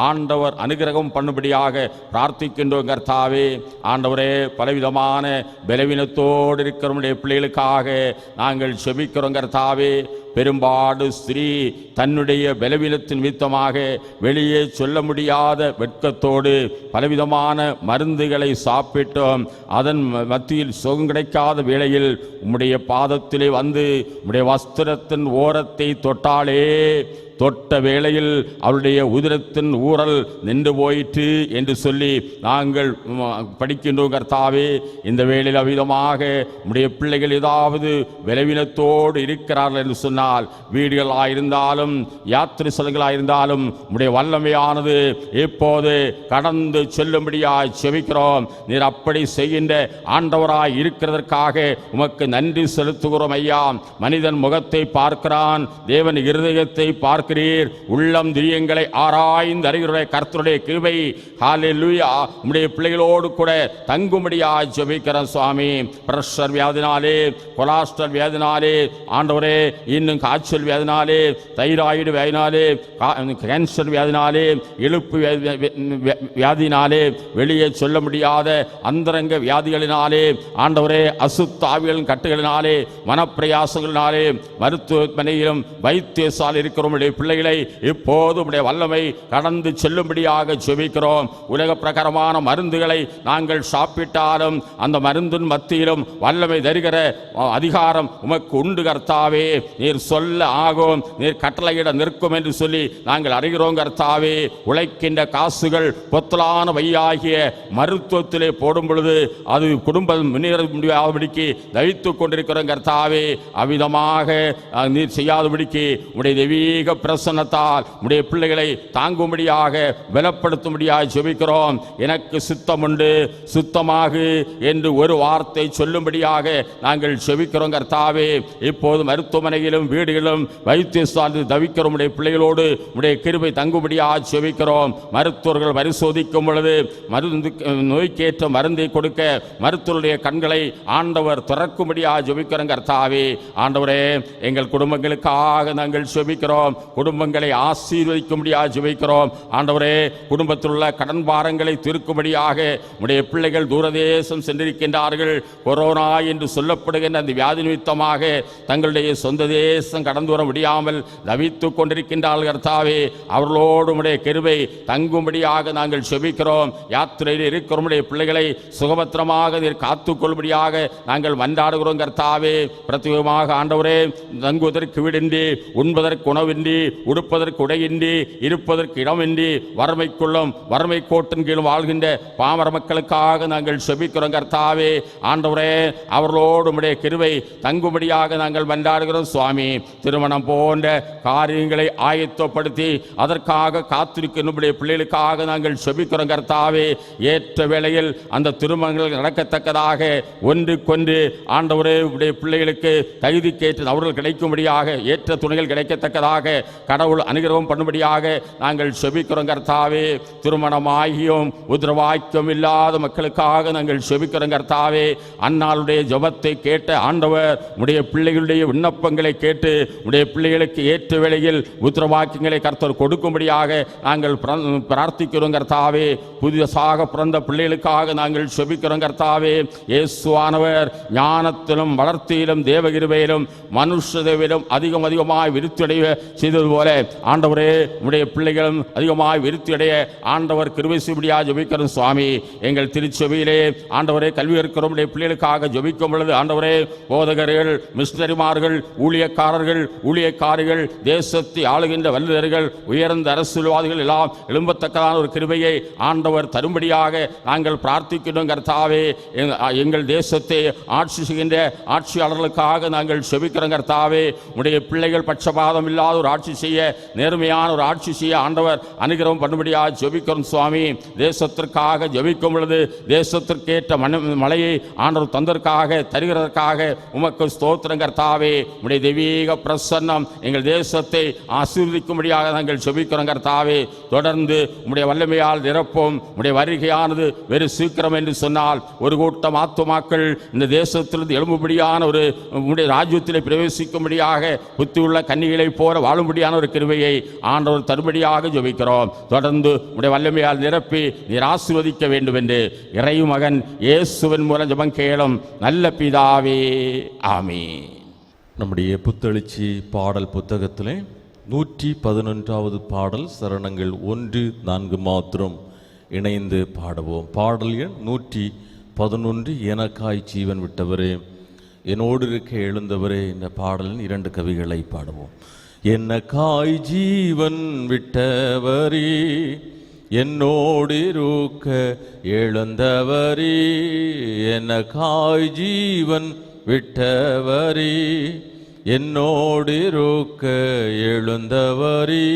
ஆண்டவர் அனுகிரகம் பண்ணும்படியாக பிரார்த்திக்கின்றோம் கர்த்தாவே. ஆண்டவரே, பலவிதமான பலவீனத்தோடு இருக்கிற பிள்ளைகளுக்காக நாங்கள் செபிக்கிறோம் கர்த்தாவே. பெரும்பாடு ஸ்திரீ தன்னுடைய பலவீனத்தின் நிமித்தமாக வெளியே சொல்ல முடியாத வெட்கத்தோடு பலவிதமான மருந்துகளை சாப்பிட்டோம். அதன் மத்தியில் சுகம் கிடைக்காத வேளையில் உம்முடைய பாதத்திலே வந்து உம்முடைய வஸ்திரத்தின் ஓரத்தை தொட்டாலே தொட்ட வேளையில் அவருடைய உதிரத்தின் ஊரல் நின்று போயிற்று என்று சொல்லி நாங்கள் படிக்கின்றோம் கர்த்தாவே. இந்த வேளையில் அவ்விதமாக உம்முடைய பிள்ளைகள் ஏதாவது பலவீனத்தோடு இருக்கிறார்கள் என்று சொன்னால் வீடுகளாயிருந்தாலும் யாத்திரை ஸ்தலங்களாயிருந்தாலும் உம்முடைய வல்லமையானது இப்போது கடந்து செல்லும்படியாய் செபிக்கிறோம். நீர் அப்படி செய்கின்ற ஆண்டவராய் இருக்கிறதற்காக உமக்கு நன்றி செலுத்துகிறோம் ஐயா. மனிதன் முகத்தை பார்க்கிறான், தேவன் இருதயத்தை பார்க்க உள்ளம் திரியங்களை ஆராய்ந்து அறிகிற கர்த்தருடைய கிருபை ஹல்லேலூயா உம்முடைய பிள்ளைகளோடு கூட தங்கும்படியாய் ஜெபிக்கிறோம் சுவாமி. பிரஷர் வியாதினாலே, கொலஸ்ட்ரால் வியாதினாலே, ஆண்டவரே இன்னும் காய்ச்சல் வியாதினாலே, தைராய்டு வியாதினாலே, கேன்சர் வியாதினாலே, இழுப்பு வியாதினாலே, வெளியே சொல்ல முடியாத அந்தரங்க வியாதிகளினாலே, ஆண்டவரே அசுத்த ஆவிகளின் கட்டுகளினாலே, மனப்பிரயாசங்களினாலே மருத்துவமனையிலும் வைத்தியசாலை இருக்கிறோம் பிள்ளைகளை இப்போது உம்முடைய வல்லமை கடந்து செல்லும்படியாக ஜெபிக்கிறோம். உலக பிரகாரமான மருந்துகளை நாங்கள் சாப்பிட்டாலும் அந்த மருந்தின் மத்தியிலும் வல்லமை தருகிற அதிகாரம் உமக்கு உண்டு கர்த்தாவே. நீர் சொல்ல ஆகும், நீர் கட்டளையிட நிற்கும் என்று சொல்லி நாங்கள் அறிகிறோம் கர்த்தாவே. உழைக்கின்ற காசுகள் பொத்தலான வையாகிய மருத்துவத்திலே போடும் பொழுது அது குடும்பம் முன்னேற முடியாதபடிக்கு தவித்துக் கொண்டிருக்கிறோம் கர்த்தாவே. அவ்விதமாக நீர் செய்யாதபடிக்கு உடைய தெய்வீக பிரசன்னத்தால் உடைய பிள்ளைகளை தாங்கும்படியாக பலப்படுத்தும்படியாக ஜெபிக்கிறோம். எனக்கு சுத்தம் உண்டு, சுத்தமாகு என்று ஒரு வார்த்தை சொல்லும்படியாக நாங்கள் ஜெபிக்கிறோம் கர்த்தாவே. இப்போது மருத்துவமனையிலும் வீடுகளிலும் வைத்தியசாலையில் தவிக்கிறோம் உடைய பிள்ளைகளோடு உடைய கிருபை தங்கும்படியாக ஜெபிக்கிறோம். மருத்துவர்கள் பரிசோதிக்கும் பொழுது நோய்க்கேற்ற மருந்தை கொடுக்க மருத்துவருடைய கண்களை ஆண்டவர் திறக்கும்படியாக ஜெபிக்கிறோம் கர்த்தாவே. ஆண்டவரே, எங்கள் குடும்பங்களுக்காக நாங்கள் ஜெபிக்கிறோம். குடும்பங்களை ஆசீர்வதிக்கும்படியாக ஜெபிக்கிறோம். ஆண்டவரே, குடும்பத்தில் உள்ள கடன் பாரங்களை தீர்க்கும்படியாக உடைய பிள்ளைகள் தூரதேசம் சென்றிருக்கின்றார்கள். கொரோனா என்று சொல்லப்படுகின்ற அந்த வியாதி நிமித்தமாக தங்களுடைய சொந்த தேசம் கடந்து வர முடியாமல் தவித்துக் கொண்டிருக்கின்றார்கள் கர்த்தாவே. அவர்களோடு உடைய கிருபை தங்கும்படியாக நாங்கள் ஜெபிக்கிறோம். யாத்திரையில் இருக்கிற உடைய பிள்ளைகளை சுகபத்திரமாக நீர் காத்துக்கொள்ளும்படியாக நாங்கள் மன்றாடுகிறோம் கர்த்தாவே. பிரத்யேகமாக ஆண்டவரே, தங்குவதற்கு வீடின்றி, உண்பதற்கு உணவின்றி, உடுப்பதற்கு உடையின்றி, இருப்பதற்கு இடமின்றி வறுமைக்குள்ளும் வறுமை கோட்டின் கீழும் வாழ்கின்ற பாமர மக்களுக்காக நாங்கள் செபிக்கிறோம் கர்த்தாவே. ஆண்டவரே, அவர்களோடு உடைய கிருபை தங்கும்படியாக நாங்கள் மன்றாடுகிறோம் சுவாமி. திருமணம் போன்ற காரியங்களை ஆயத்தப்படுத்தி அதற்காக காத்திருக்கின்ற பிள்ளைகளுக்காக நாங்கள் செபிக்கிறோம் கர்த்தாவே. ஏற்ற வேளையில் அந்த திருமணங்கள் நடக்கத்தக்கதாக ஒன்றுக்கொன்று ஆண்டவரே உடைய பிள்ளைகளுக்கு தகுதிக்கேற்ற அவர்கள் கிடைக்கும்படியாக ஏற்ற துணைகள் கிடைக்கத்தக்கதாக கடவுள் அனுகிரகம் பண்ணும்படியாக நாங்கள் செபிக்கிறோம் கர்த்தாவே. திருமணமாகியும் உதிரவாக்கியம் இல்லாத மக்களுக்காக நாங்கள் செபிக்கிறோம் கர்த்தாவே. அன்னாளுடைய ஜெபத்தை கேட்ட ஆண்டவர் உடைய பிள்ளைகளுடைய விண்ணப்பங்களை கேட்டு உடைய பிள்ளைகளுக்கு ஏற்ற வேளையில் உத்திரவாக்கியங்களை கர்த்தர் கொடுக்கும்படியாக நாங்கள் பிரார்த்திக்கிறோம் கர்த்தாவே. புதியதாக பிறந்த பிள்ளைகளுக்காக நாங்கள் செபிக்கிறோம் கர்த்தாவே. இயேசுவானவர் ஞானத்திலும் வளர்த்தியிலும் தேவகிருபையிலும் மனுஷதேவிலும் அதிகமாய் விருத்தியடைய செய்தது போல ஆண்டவரே உடைய பிள்ளைகளும் அதிகமாய் விருத்தியடைய ஆண்டவர் கிருபை செய்யும்படியாக ஜெபிக்கிறோம் சுவாமி. எங்கள் திருச்சபையிலே ஆண்டவரே கல்வி இருக்கிற உடைய பிள்ளைகளுக்காக ஜெபிக்கும் பொழுது ஆண்டவரே, போதகர்கள், மிஷனரிமார்கள், ஊழியக்காரர்கள், ஊழியக்காரிகள், தேசத்தை ஆளுகின்ற வல்லுநர்கள், உயர்ந்த அரசியல்வாதிகள் எல்லாம் எழும்பத்தக்கதான ஒரு கிருபையை ஆண்டவர் தரும்படியாக நாங்கள் பிரார்த்திக்கிறோம் கர்த்தாவே. எங்கள் தேசத்தை ஆட்சி செய்கின்ற ஆட்சியாளர்களுக்காக நாங்கள் செபிக்கிறோம் கர்த்தாவே. உடைய பிள்ளைகள் பட்சபாதம் இல்லாத ஒரு ஆட்சி செய்ய, நேர்மையான ஒரு ஆட்சி செய்ய ஆண்டவர் அனுகிரகம் பண்ணும்படியாக ஜெபிக்கிறோம் சுவாமி. தேசத்திற்காக ஜெபிக்கும் பொழுது தேசத்திற்கேற்ற மழையை ஆண்டவர் தந்தற்காக தருகிறதற்காக உமக்கு ஸ்தோத்திரம் கர்த்தாவே. உடைய தெய்வீக பிரசன்னம் எங்கள் தேசத்தை ஆசீர்வதிக்கும்படியாக நாங்கள் ஜெபிக்கிறோம் கர்த்தாவே. தொடர்ந்து உடைய வல்லமையால் நிரப்பும். உடைய வருகையானது வெறு சீக்கிரம் என்று சொன்னால் ஒரு கூட்டம் ஆத்துமாக்கள் இந்த தேசத்திலிருந்து எழும்பும்படியான ஒரு உடைய ராஜ்யத்தில் பிரவேசிக்கும்படியாக புத்தியுள்ள கன்னிகளை போல வாழும்படியான ஒரு கிருபையை ஆண்டவர் தரும்படியாக ஜெபிக்கிறோம். தொடர்ந்து உடைய வல்லமையால் நிரப்பி நீர் ஆசீர்வதிக்க வேண்டும் என்று இறை மகன் இயேசுவின் மூலம் ஜெபம் கேளும் நல்ல பிதாவே, ஆமென். நம்முடைய புத்தெழுச்சி பாடல் புத்தகத்திலே 111வது பாடல் சரணங்கள் 1, 4 மாத்திரம் இணைந்து பாடுவோம். பாடல் எண் 111. எனக்காய் ஜீவன் விட்டவரே, என்னோடு இருக்க எழுந்தவரே. இந்த பாடலின் 2 கவிகளை பாடுவோம். எனக்காய் ஜீவன் விட்டவரே, என்னோடு இருக்க எழுந்தவரே, எனக்காய் ஜீவன் விட்டவரே, என்னோடு இருக்க எழுந்தவரே,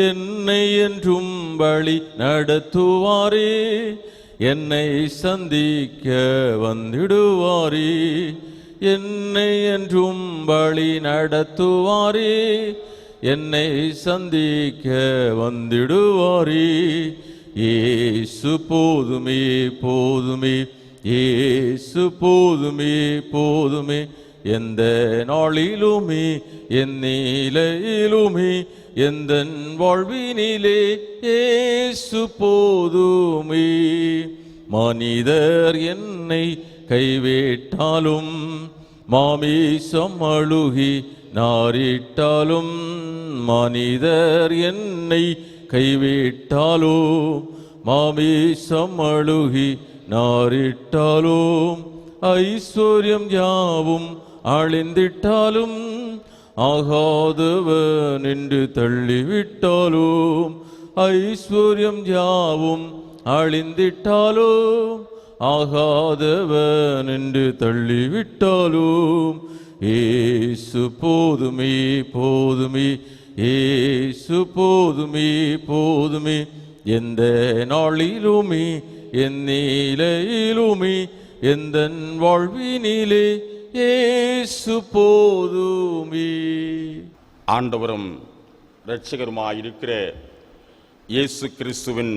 என்னை என்றும் வழி நடத்துவாரே, என்னை சந்திக்க வந்திடுவாரே, என்னை என்றும் வழி நடத்துவாரே, என்னை சந்திக்க வந்திடுவாரே. இயேசு போதுமே போதுமே, இயேசு போதுமே போதுமே, எந்த நாளிலுமே என் நிலையிலுமே எந்த வாழ்வினிலே இயேசு போதுமே. மனிதர் என்னை கைவிட்டாலும், மாமிசம் அழுகி நாரிட்டாலும், மனிதர் என்னை கைவிட்டாலும், மாமிசம் அழுகி நாரிட்டாலும், ஐஸ்வர்யம் யாவும் அழிந்திட்டாலும், ஆகாதவன் என்று தள்ளிவிட்டாலும், ஐஸ்வர்யம் யாவும் அழிந்திட்டாலும், ஆகாதவன் என்று தள்ளிவிட்டாலும், இயேசு போதுமே போதுமே, ஏசு போதுமே போதுமே எந்த நாளிலுமே என் நிலையிலுமே எந்த வாழ்வினிலே ஏசு போதுமே. ஆண்டவரும் இரட்சகருமாயிருக்கிற இயேசு கிறிஸ்துவின்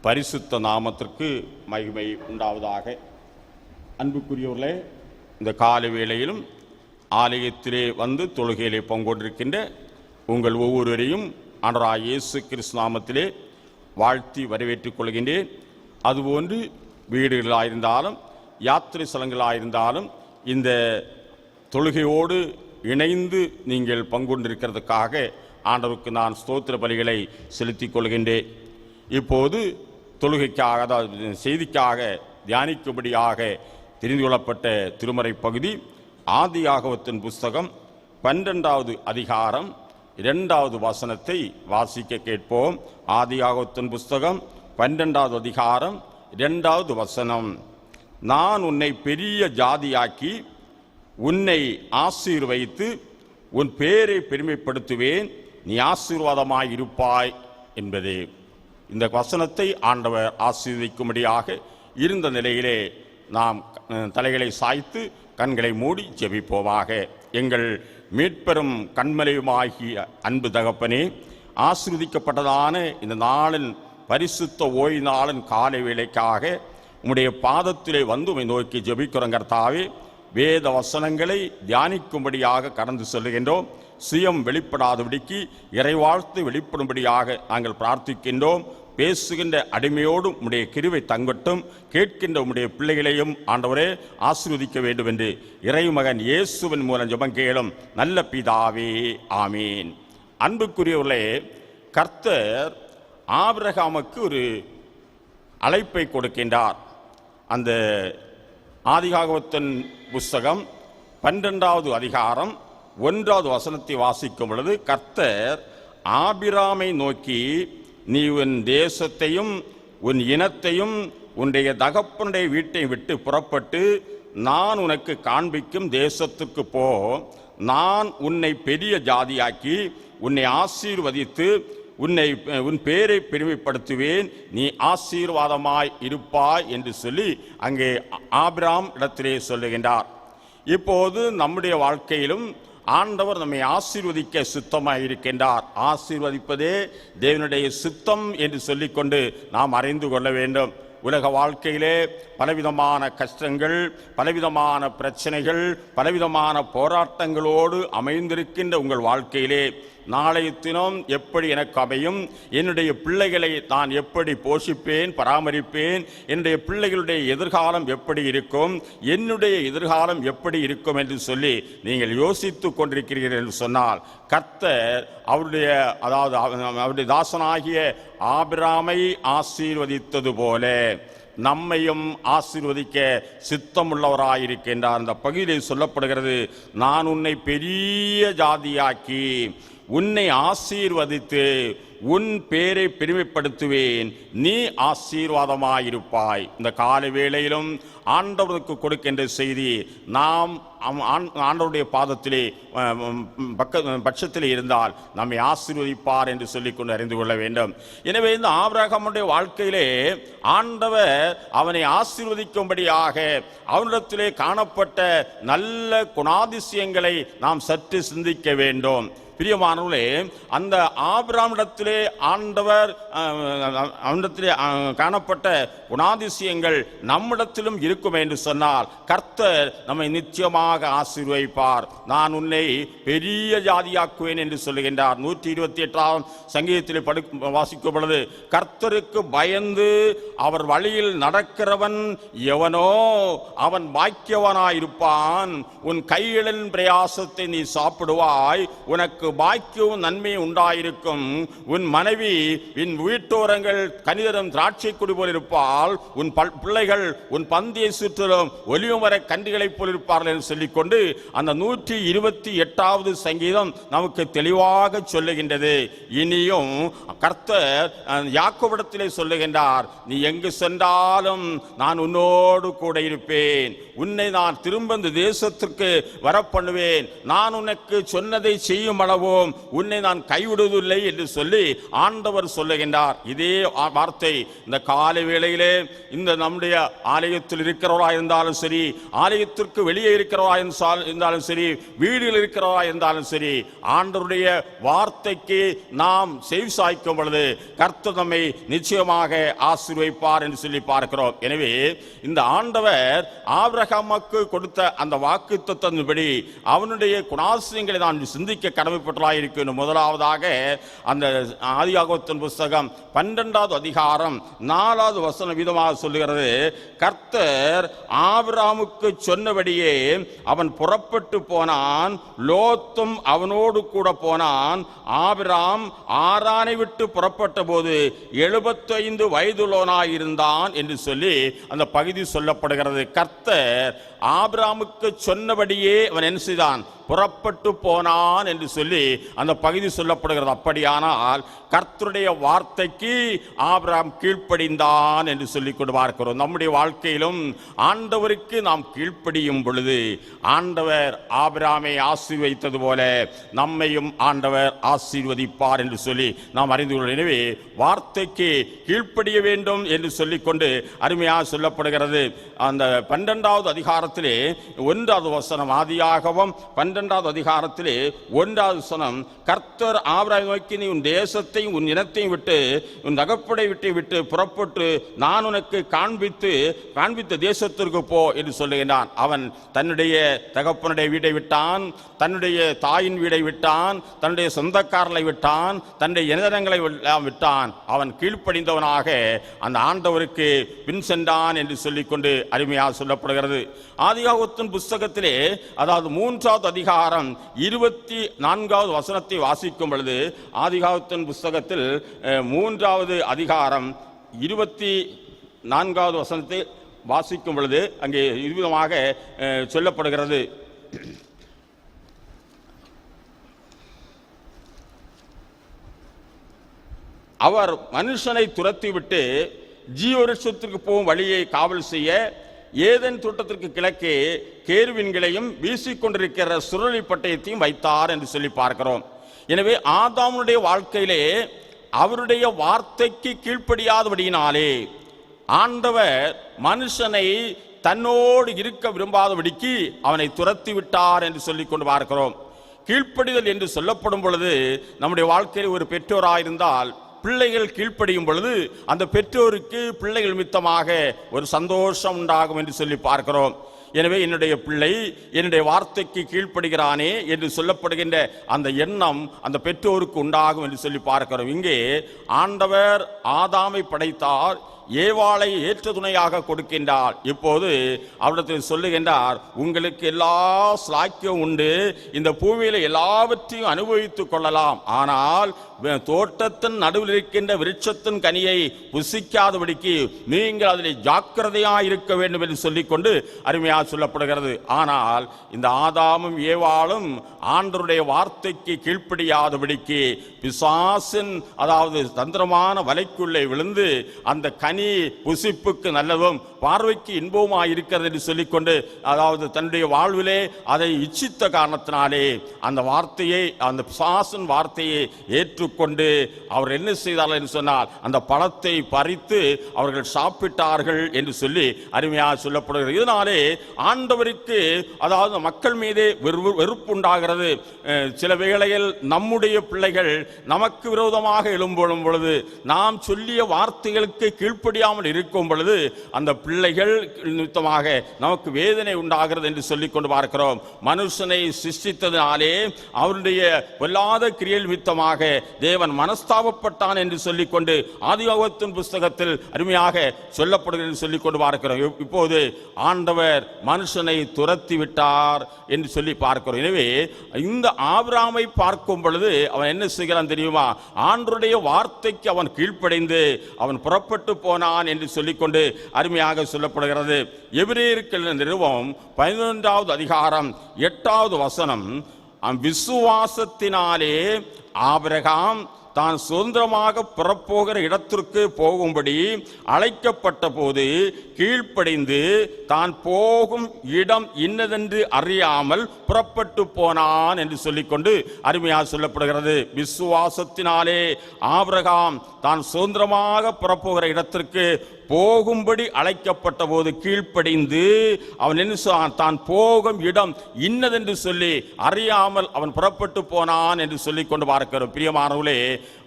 பரிசுத்த நாமத்திற்கு மகிமை உண்டாவதாக. அன்புக்குரியவர்களே, இந்த காலை வேளையிலும் ஆலயத்திலே வந்து தொழுகையிலே பங்கொண்டிருக்கின்ற உங்கள் ஒவ்வொருவரையும் ஆண்டவராகிய இயேசு கிறிஸ்து நாமத்திலே வாழ்த்தி வரவேற்றுக் கொள்கின்றேன். அதுபோன்று வீடுகளாயிருந்தாலும் யாத்திரை ஸ்தலங்களாயிருந்தாலும் இந்த தொழுகையோடு இணைந்து நீங்கள் பங்கொண்டிருக்கிறதுக்காக ஆண்டவருக்கு நான் ஸ்தோத்திர பலிகளை செலுத்திக் கொள்கின்றேன். இப்போது தொழுகைக்காக, அதாவது செய்திக்காக தியானிக்கும்படியாக தெரிந்து கொள்ளப்பட்ட திருமறை பகுதி ஆதியாகமத்தின் புஸ்தகம் 12வது அதிகாரம் 2வது வசனத்தை வாசிக்க கேட்போம். ஆதியாகமத்தின் புஸ்தகம் 12வது அதிகாரம் 2வது வசனம். நான் உன்னை பெரிய ஜாதியாக்கி உன்னை ஆசீர்வதித்து உன் பேரை பெருமைப்படுத்துவேன், நீ ஆசீர்வாதமாயிருப்பாய் என்பதே. இந்த வசனத்தை ஆண்டவர் ஆசீர்வதிக்கும்படியாக இருந்த நிலையிலே நாம் தலைகளை சாய்த்து கண்களை மூடி ஜெபிப்போமாக. எங்கள் மீட்பெரும் கண்மலையுமாகிய அன்பு தகப்பனே, ஆசீர்வதிக்கப்பட்டதான இந்த நாளின் பரிசுத்த ஓய்வு நாளின் காலை வேளைக்காக உம்முடைய பாதத்திலே வந்து உம்மை நோக்கி ஜெபிக்கிறோம் கர்த்தாவே. வேத வசனங்களை தியானிக்கும்படியாக கடந்து செல்லுகின்றோம். சுயம் வெளிப்படாதபடிக்கு இறைவாழ்த்து வெளிப்படும்படியாக நாங்கள் பிரார்த்திக்கின்றோம். பேசுகின்ற அடிமையோடும் உம்முடைய கிருபை தங்கட்டும். கேட்கின்ற உம்முடைய பிள்ளைகளையும் ஆண்டவரே ஆசீர்வதிக்க வேண்டும் என்று இறைமகன் இயேசுவின் மூலம் ஜெபம் கேளும் நல்ல பிதாவே, ஆமீன். அன்புக்குரியவர்களே, கர்த்தர் ஆபிரகாமுக்கு ஒரு அழைப்பை கொடுக்கின்றார். அந்த ஆதியாகமத்தின் புஸ்தகம் 12வது அதிகாரம் 1வது வசனத்தை வாசிக்கும் பொழுது கர்த்தர் ஆபிராமை நோக்கி, நீ உன் தேசத்தையும் உன் இனத்தையும் உன்னுடைய தகப்பனுடைய வீட்டை விட்டு புறப்பட்டு நான் உனக்கு காண்பிக்கும் தேசத்துக்கு போ. நான் உன்னை பெரிய ஜாதியாக்கி உன்னை ஆசீர்வதித்து உன் பேரை பெருமைப்படுத்துவேன், நீ ஆசீர்வாதமாய் இருப்பாய் என்று சொல்லி அங்கே ஆபிராம் இடத்திலே சொல்லுகின்றார். இப்போது நம்முடைய வாழ்க்கையிலும் ஆண்டவர் நம்மை ஆசீர்வதிக்க சித்தமாக இருக்கின்றார். ஆசீர்வதிப்பதே தேவனுடைய சித்தம் என்று சொல்லிக்கொண்டு நாம் அறிந்து கொள்ள வேண்டும். உலக வாழ்க்கையிலே பலவிதமான கஷ்டங்கள், பலவிதமான பிரச்சனைகள், பலவிதமான போராட்டங்களோடு அமைந்திருக்கின்ற உங்கள் வாழ்க்கையிலே நாளைய தினம் எப்படி எனக்கு அமையும், என்னுடைய பிள்ளைகளை நான் எப்படி போஷிப்பேன், பராமரிப்பேன், என்னுடைய பிள்ளைகளுடைய எதிர்காலம் எப்படி இருக்கும், என்னுடைய எதிர்காலம் எப்படி இருக்கும் என்று சொல்லி நீங்கள் யோசித்து கொண்டிருக்கிறீர்கள் என்று சொன்னால் கர்த்தர் அவருடைய தாசனாகிய ஆபிராமை ஆசீர்வதித்தது போல நம்மையும் ஆசீர்வதிக்க சித்தமுள்ளவராயிருக்கின்றார். அந்த பகுதியில் சொல்லப்படுகிறது, நான் உன்னை பெரிய ஜாதியாக்கி உன்னை ஆசீர்வதித்து உன் பேரை பெருமைப்படுத்துவேன், நீ ஆசீர்வாதமாயிருப்பாய். இந்த காலை வேளையிலும் ஆண்டவருக்கு கொடுக்கின்ற செய்தி நாம் ஆண்டவருடைய பாதத்திலே பட்சத்திலே இருந்தால் நம்மை ஆசீர்வதிப்பார் என்று சொல்லிக்கொண்டு அறிந்து கொள்ள வேண்டும். எனவே இந்த ஆபிரகாமுடைய வாழ்க்கையிலே ஆண்டவர் அவனை ஆசீர்வதிக்கும்படியாக அவனிடத்திலே காணப்பட்ட நல்ல குணாதிசயங்களை நாம் சற்று சிந்திக்க வேண்டும். பிரியமானவர்களே, அந்த ஆபிரகாமிடத்திலே அவனிடத்திலே காணப்பட்ட குணாதிசயங்கள் நம்மிடத்திலும் இருக்கும் என்று சொன்னால் கர்த்தர் நம்மை நிச்சயமாக ஆசீர்வதிப்பார். நான் உன்னை பெரிய ஜாதியாக்குவேன் என்று சொல்லுகின்றார். 128ஆம் சங்கீதத்திலே வாசிக்கும் பொழுது, கர்த்தருக்கு பயந்து அவர் வழியில் நடக்கிறவன் எவனோ அவன் பாக்கியவனாயிருப்பான். உன் கைகளின் பிரயாசத்தை நீ சாப்பிடுவாய், உனக்கு பாக்கியவும் நன்மை உண்டாயிருக்கும். உன் மனைவி உன் வீட்டோரங்கள் கனிதரும் திராட்சை கொடி போல் இருப்பாள், உன் பிள்ளைகள் உன் பந்தியை சுற்றிலும் ஒலிவமர கன்றுகளைப் போல் இருப்பார்கள் என்று சொல்லிக்கொண்டு அந்த 128வது சங்கீதம் நமக்கு தெளிவாக சொல்லுகின்றது. இனியும் கர்த்தர் யாக்கோபிடத்திலே சொல்லுகின்றார், நீ எங்கு சென்றாலும் நான் உன்னோடு கூட இருப்பேன், உன்னை நான் திரும்ப இந்த தேசத்திற்கு வரப்பண்ணுவேன், நான் உனக்கு சொன்னதை செய்யும் அளவும் உன்னை நான் கைவிடுவதில்லை என்று சொல்லி ஆண்டவர் சொல்லுகின்றார். இதே வார்த்தை இந்த காலை வேளையிலே இந்த நம்முடைய ஆலயத்தில் இருக்கிறவரா இருந்தாலும் சரி, ஆலயத்திற்கு வெளியே இருக்கிறவரா இருந்தாலும் சரி, வீடுகள் இருக்கிறவரா இருந்தாலும் சரி, ஆண்டவருடைய வார்த்தைக்கு நாம் செவி சாய்க்கும் பொழுது கர்த்தர் நம்மை நிச்சயமாக ஆசீர்வதிப்பார் என்று சொல்லி பார்க்கிறோம். எனவே இந்த ஆண்டவர் ஆபிரகாமுக்கு கொடுத்த அந்த வாக்குத்தத்தத்தின்படி அவனுடைய குணாசியங்களை நான் சிந்திக்க கடமைப்பட்டதாக இருக்கணும். முதலாவதாக அந்த ஆதியாகமத்தின் புஸ்தகம் 12வது அதிகாரம் 4வது வசனம் விதமாக சொல்லுகிறது, கர்த்தர் ஆபிரகாமுக்கு சொன்னபடியே அவன் புறப்பட்டு போனான், லோத்தும் அவனோடு கூட போனான். ஆபிரகாம் ஆரானை விட்டு புறப்பட்ட போது 75 வயதுள்ளவனாய் இருந்தான் என்று சொல்லி அந்த பகுதி சொல்லப்படுகிறது. கர்த்தர் ஆபிரகாமுக்கு சொன்னபடியே அவன் என்ன செய்தான்? புறப்பட்டு போனான் என்று சொல்லி அந்த பகுதி சொல்லப்படுகிறது. அப்படியானால் கர்த்தருடைய வார்த்தைக்கு ஆபிரகாம் கீழ்ப்படிந்தான் என்று சொல்லி கொண்டு பார்க்கிறோம். நம்முடைய வாழ்க்கையிலும் ஆண்டவருக்கு நாம் கீழ்ப்படியும் பொழுது ஆண்டவர் ஆபிரகாமை ஆசீர்வதித்தது போல நம்மையும் ஆண்டவர் ஆசீர்வதிப்பார் என்று சொல்லி நாம் அறிந்து கொள்வோம். எனவே வார்த்தைக்கு கீழ்ப்படிய வேண்டும் என்று சொல்லிக்கொண்டு அருமையாக சொல்லப்படுகிறது. அந்த 12வது அதிகாரத்திலே 1வது வசனம், ஆதியாகமம் 12வது அதிகாரத்திலே 1வது வசனம், கர்த்தர் ஆபிரகாமை நோக்கி நீ உன் தேசத்தையும் உன் இனத்தையும் விட்டு உன் தகப்பனை விட்டு புறப்பட்டு நான் உனக்கு காண்பித்த தேசத்திற்கு போ என்று சொல்லுகிறான். அவன் தன்னுடைய தகப்பனுடைய வீட்டை விட்டான், தன்னுடைய தாயின் வீடை விட்டான், தன்னுடைய சொந்தக்காரர்களை விட்டான், தன்னுடைய இனங்களை விட்டான். அவன் கீழ்ப்படிந்தவனாக அந்த ஆண்டவருக்கு பின் சென்றான் என்று சொல்லிக்கொண்டு அருமையாக சொல்லப்படுகிறது. ஆதியாகமத்தின் புஸ்தகத்திலே அதாவது 3வது அதிகாரம் 24வது வசனத்தை வாசிக்கும் பொழுது, ஆதியாகமத்தின் புஸ்தகத்தில் 3வது அதிகாரம் 24வது வசனத்தை வாசிக்கும் பொழுது அங்கே விதமாக சொல்லப்படுகிறது, அவர் மனுஷனை துரத்திவிட்டு ஜீவவருஷத்திற்கு போகும் வழியை காவல் செய்ய ஏதேன் தோட்டத்திற்கு கிழக்கே கேருவின்களையும் வீசிக்கொண்டிருக்கிற சுருளி பட்டயத்தையும் வைத்தார் என்று சொல்லி பார்க்கிறோம். எனவே ஆதாமுடைய வாழ்க்கையிலே அவருடைய வார்த்தைக்கு கீழ்ப்படியாதபடியினாலே ஆண்டவர் மனுஷனை தன்னோடு இருக்க விரும்பாதபடிக்கு அவனை துரத்தி விட்டார் என்று சொல்லி கொண்டு பார்க்கிறோம். கீழ்ப்படிதல் என்று சொல்லப்படும் பொழுது நம்முடைய வாழ்க்கையில் ஒரு பெற்றோராயிருந்தால் பிள்ளைகள் கீழ்ப்படியும் பொழுது அந்த பெற்றோருக்கு பிள்ளைகள் மித்தமாக ஒரு சந்தோஷம் உண்டாகும் என்று சொல்லி பார்க்கிறோம். எனவே என்னுடைய பிள்ளை என்னுடைய வார்த்தைக்கு கீழ்ப்படுகிறானே என்று சொல்லப்படுகின்ற அந்த எண்ணம் அந்த பெற்றோருக்கு உண்டாகும் என்று சொல்லி பார்க்கிறோம். இங்கே ஆண்டவர் ஆதாமை படைத்தார், ஏவாளை ஏற்ற துணையாக கொடுக்கின்றார். இப்போது அவரிடத்தில் சொல்லுகின்றார், உங்களுக்கு எல்லா சாக்கியம் உண்டு, இந்த பூமியில எல்லாவற்றையும் அனுபவித்துக் கொள்ளலாம், ஆனால் தோட்டத்தின் நடுவில் இருக்கின்ற விருட்சத்தின் கனியை புசிக்காதபடிக்கு நீங்கள் அதில் ஜாக்கிரதையாக இருக்க வேண்டும் என்று சொல்லிக்கொண்டு அருமையாக சொல்லப்படுகிறது. ஆனால் இந்த ஆதாமும் ஏவாளும் ஆண்டவருடைய வார்த்தைக்கு கீழ்ப்படியாதபடிக்கு பிசாசின் அதாவது தந்திரமான வலைக்குள்ளே விழுந்து அந்த கனி புசிப்புக்கு நல்லதும் பார்வைக்கு இன்பவுமாய் இருக்கிறது என்று சொல்லிக்கொண்டு அதாவது தன்னுடைய வாழ்விலே அதை இச்சித்த காரணத்தினாலே அந்த வார்த்தையை அந்த பிசாசின் வார்த்தையை ஏற்றுக்கொண்டு அவர் என்ன செய்தார்கள் என்று சொன்னால் அந்த பழத்தை பறித்து அவர்கள் சாப்பிட்டார்கள் என்று சொல்லி அருமையாக சொல்லப்படுகிறது. இதனாலே ஆண்டவருக்கு அதாவது மக்கள் மீதே வெறுப்பு உண்டாகிறது. சில வேளையில் நம்முடைய பிள்ளைகள் நமக்கு விரோதமாக எழும்பும் பொழுது நாம் சொல்லிய வார்த்தைகளுக்கு கீழ்ப்படியாமல் இருக்கும் பொழுது அந்த பிள்ளைகள் நிமித்தமாக நமக்கு வேதனை உண்டாகிறது என்று சொல்லிக் கொண்டு பார்க்கிறோம். மனுஷனை சிருஷ்டித்ததினாலே அவருடைய பொல்லாத கிரியல் நிமித்தமாக தேவன் மனஸ்தாபப்பட்டான் என்று சொல்லிக்கொண்டு ஆதியாகமத்தின் புஸ்தகத்தில் அருமையாக சொல்லப்படுகிறது சொல்லிக் கொண்டு பார்க்கிறோம். இப்போது ஆண்டவர் மனுஷனை துரத்தி விட்டார் என்று சொல்லி பார்க்கிறோம். எனவே இந்த ஆபிரகாமை பார்க்கும் பொழுது அவன் என்ன செய்கிறான் தெரியுமா? ஆண்டவருடைய வார்த்தைக்கு அவன் கீழ்ப்படைந்து அவன் புறப்பட்டு போனான் என்று சொல்லிக்கொண்டு அருமையாக சொல்லப்படுகிறது. எபிரேயருக்கு நிருபம் 11வது அதிகாரம் 8வது வசனம், விசுவாசத்தினாலே ஆபிரகாம் தான் சுதந்திரமாக புறப்போகிற இடத்திற்கு போகும்படி அழைக்கப்பட்ட போது கீழ்ப்படிந்து தான் போகும் இடம் இன்னதென்று அறியாமல் புறப்பட்டு போனான் என்று சொல்லிக்கொண்டு அருமையாக சொல்லப்படுகிறது. விசுவாசத்தினாலே ஆபிரகாம் தான் சுதந்திரமாக புறப்போகிற இடத்திற்கு போகும்படி அழைக்கப்பட்ட போது கீழ்ப்படிந்து அவன் என்ன தான் போகும் இடம் இன்னதென்று சொல்லி அறியாமல் அவன் புறப்பட்டு போனான் என்று சொல்லிக் கொண்டு பார்க்கிறோம். பிரியமானவர்களே,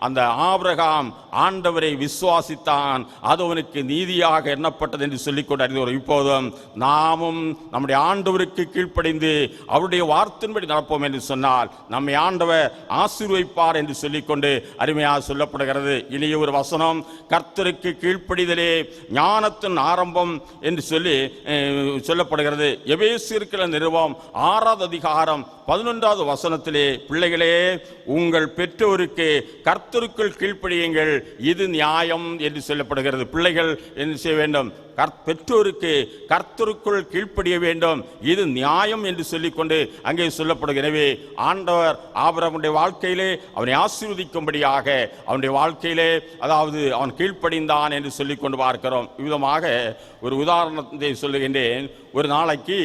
அந்த ஆபிரகாம் ஆண்டவரை விசுவாசித்தான், அது அவனுக்கு நீதியாக எண்ணப்பட்டது என்று சொல்லிக்கொண்டு அறிந்தோம். இப்போதும் நாமும் நம்முடைய ஆண்டவருக்கு கீழ்ப்படிந்து அவருடைய வார்த்தையின்படி நடப்போம் என்று சொன்னால் நம்மை ஆண்டவர் ஆசீர்வதிப்பார் என்று சொல்லிக்கொண்டு அருமையாக சொல்லப்படுகிறது. இனிய ஒரு வசனம், கர்த்தருக்கு கீழ்ப்படிதலே ஞானத்தின் ஆரம்பம் என்று சொல்லி சொல்லப்படுகிறது. எபேசியர் நிருபம் 6வது அதிகாரம் 11வது வசனத்திலே, பிள்ளைகளே உங்கள் பெற்றோருக்கு கர்த்தருக்குள் கீழ்ப்படியுங்கள், இது நியாயம் என்று சொல்லப்படுகிறது. பிள்ளைகள் என்ன செய்ய வேண்டும்? பெற்றோருக்கு கர்த்தருக்குள் கீழ்ப்படிய வேண்டும், இது நியாயம் என்று சொல்லிக்கொண்டு அங்கே சொல்லப்படுகிறது. எனவே ஆண்டவர் ஆபிரகாமுடைய வாழ்க்கையிலே அவனை ஆசீர்வதிக்கும்படியாக அவனுடைய வாழ்க்கையிலே அதாவது அவன் கீழ்ப்படிந்தான் என்று சொல்லிக்கொண்டு பார்க்கிறோம். விதமாக ஒரு உதாரணத்தை சொல்லுகின்றேன். ஒரு நாளைக்கு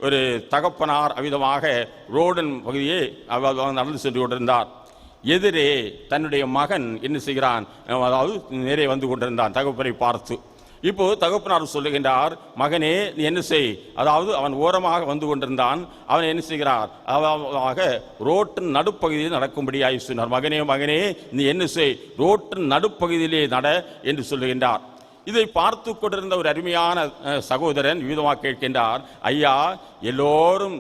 ஒரு தகப்பனார் அவ்விதமாக ரோடன் பகுதியே நடந்து சென்று கொண்டிருந்தார். எதிரே தன்னுடைய மகன் என்ன செய்கிறான், அதாவது நேரே வந்து கொண்டிருந்தான் தகப்பனை பார்த்து. இப்போ தகப்பனார் சொல்லுகின்றார், மகனே நீ என்ன செய், அதாவது அவன் ஓரமாக வந்து கொண்டிருந்தான், அவன் என்ன செய்கிறார், அதாவது ரோட்டின் நடுப்பகுதியில் நடக்கும்படியாக சொன்னார். மகனே மகனே நீ என்ன செய், ரோட்டின் நடுப்பகுதியிலே நட என்று சொல்லுகின்றார். இதை பார்த்து கொண்டிருந்த ஒரு அருமையான சகோதரன் விதமாக கேட்கின்றார், ஐயா எல்லோரும்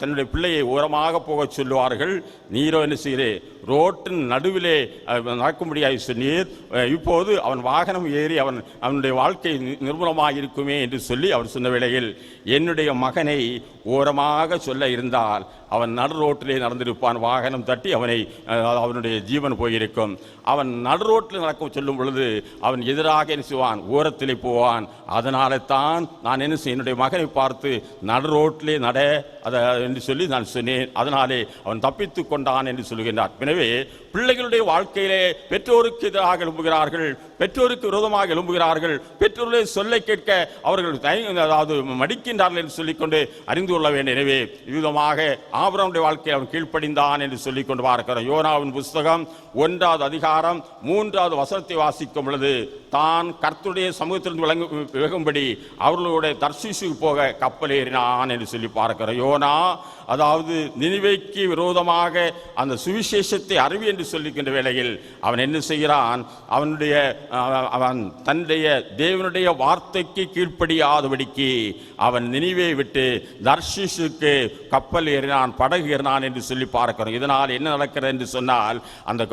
தன்னுடைய பிள்ளையை ஓரமாக போக சொல்லுவார்கள், நீரோ என்ன செய்கிறே ரோட்டின் நடுவிலே நடக்கும்படியாக சொன்னீர், இப்போது அவன் வாகனம் ஏறி அவனுடைய வாழ்க்கை நிர்மூலமாக இருக்குமே என்று சொல்லி அவர் சொன்ன வேளையில், என்னுடைய மகனை ஓரமாக சொல்ல இருந்தால் அவன் நடு ரோட்டிலே நடந்திருப்பான், வாகனம் தட்டி அவனுடைய ஜீவன் போயிருக்கும். அவன் நடு ரோட்டில் நடக்க சொல்லும் பொழுது அவன் எதிராக என்ன செய்வான், ஓரத்திலே போவான். அதனால தான் நான் என்ன செய்ய, என்னுடைய மகனை பார்த்து நடு ரோட்டிலே நட என்று சொல்லி நான் சொன்னேன், அதனாலே அவன் தப்பித்து கொண்டான் என்று சொல்லுகின்றார். எனவே பிள்ளைகளுடைய வாழ்க்கையிலே பெற்றோருக்கு எதிராக எழும்புகிறார்கள், பெற்றோருக்கு விரோதமாக எழும்புகிறார்கள், பெற்றோருடைய சொல்லை கேட்க அவர்கள் அதாவது மடிக்கின்றார்கள் என்று சொல்லிக்கொண்டு அறிந்து கொள்ள வேண்டும். எனவே விதமாக ஆபிரகாமுடைய வாழ்க்கையில் அவன் கீழ்ப்படிந்தான் என்று சொல்லிக் கொண்டு பார்க்கிறோம். யோனாவின் புஸ்தகம் 1வது அதிகாரம் 3வது வசனத்தை வாசிக்கும் பொழுது, தான் கர்த்தருடைய சமூகத்திலிருந்து விலகும்படி அவர்களுடைய தர்சீசுக்கு போக கப்பல் ஏறினான் என்று சொல்லி பார்க்கிறோம். யோனா அதாவது நினிவேக்கு விரோதமாக அந்த சுவிசேஷத்தை அறிவி என்று சொல்லிக்கின்ற வேளையில் அவன் என்ன செய்கிறான், அவன் தன்னுடைய தேவனுடைய வார்த்தைக்கு கீழ்ப்படியாதபடிக்கு அவன் நினிவே விட்டு தர்ஷீசுக்கு கப்பல் ஏறினான், படகு ஏறினான் என்று சொல்லி பார்க்கிறோம். இதனால் என்ன நடக்கிறது என்று சொன்னால், அந்த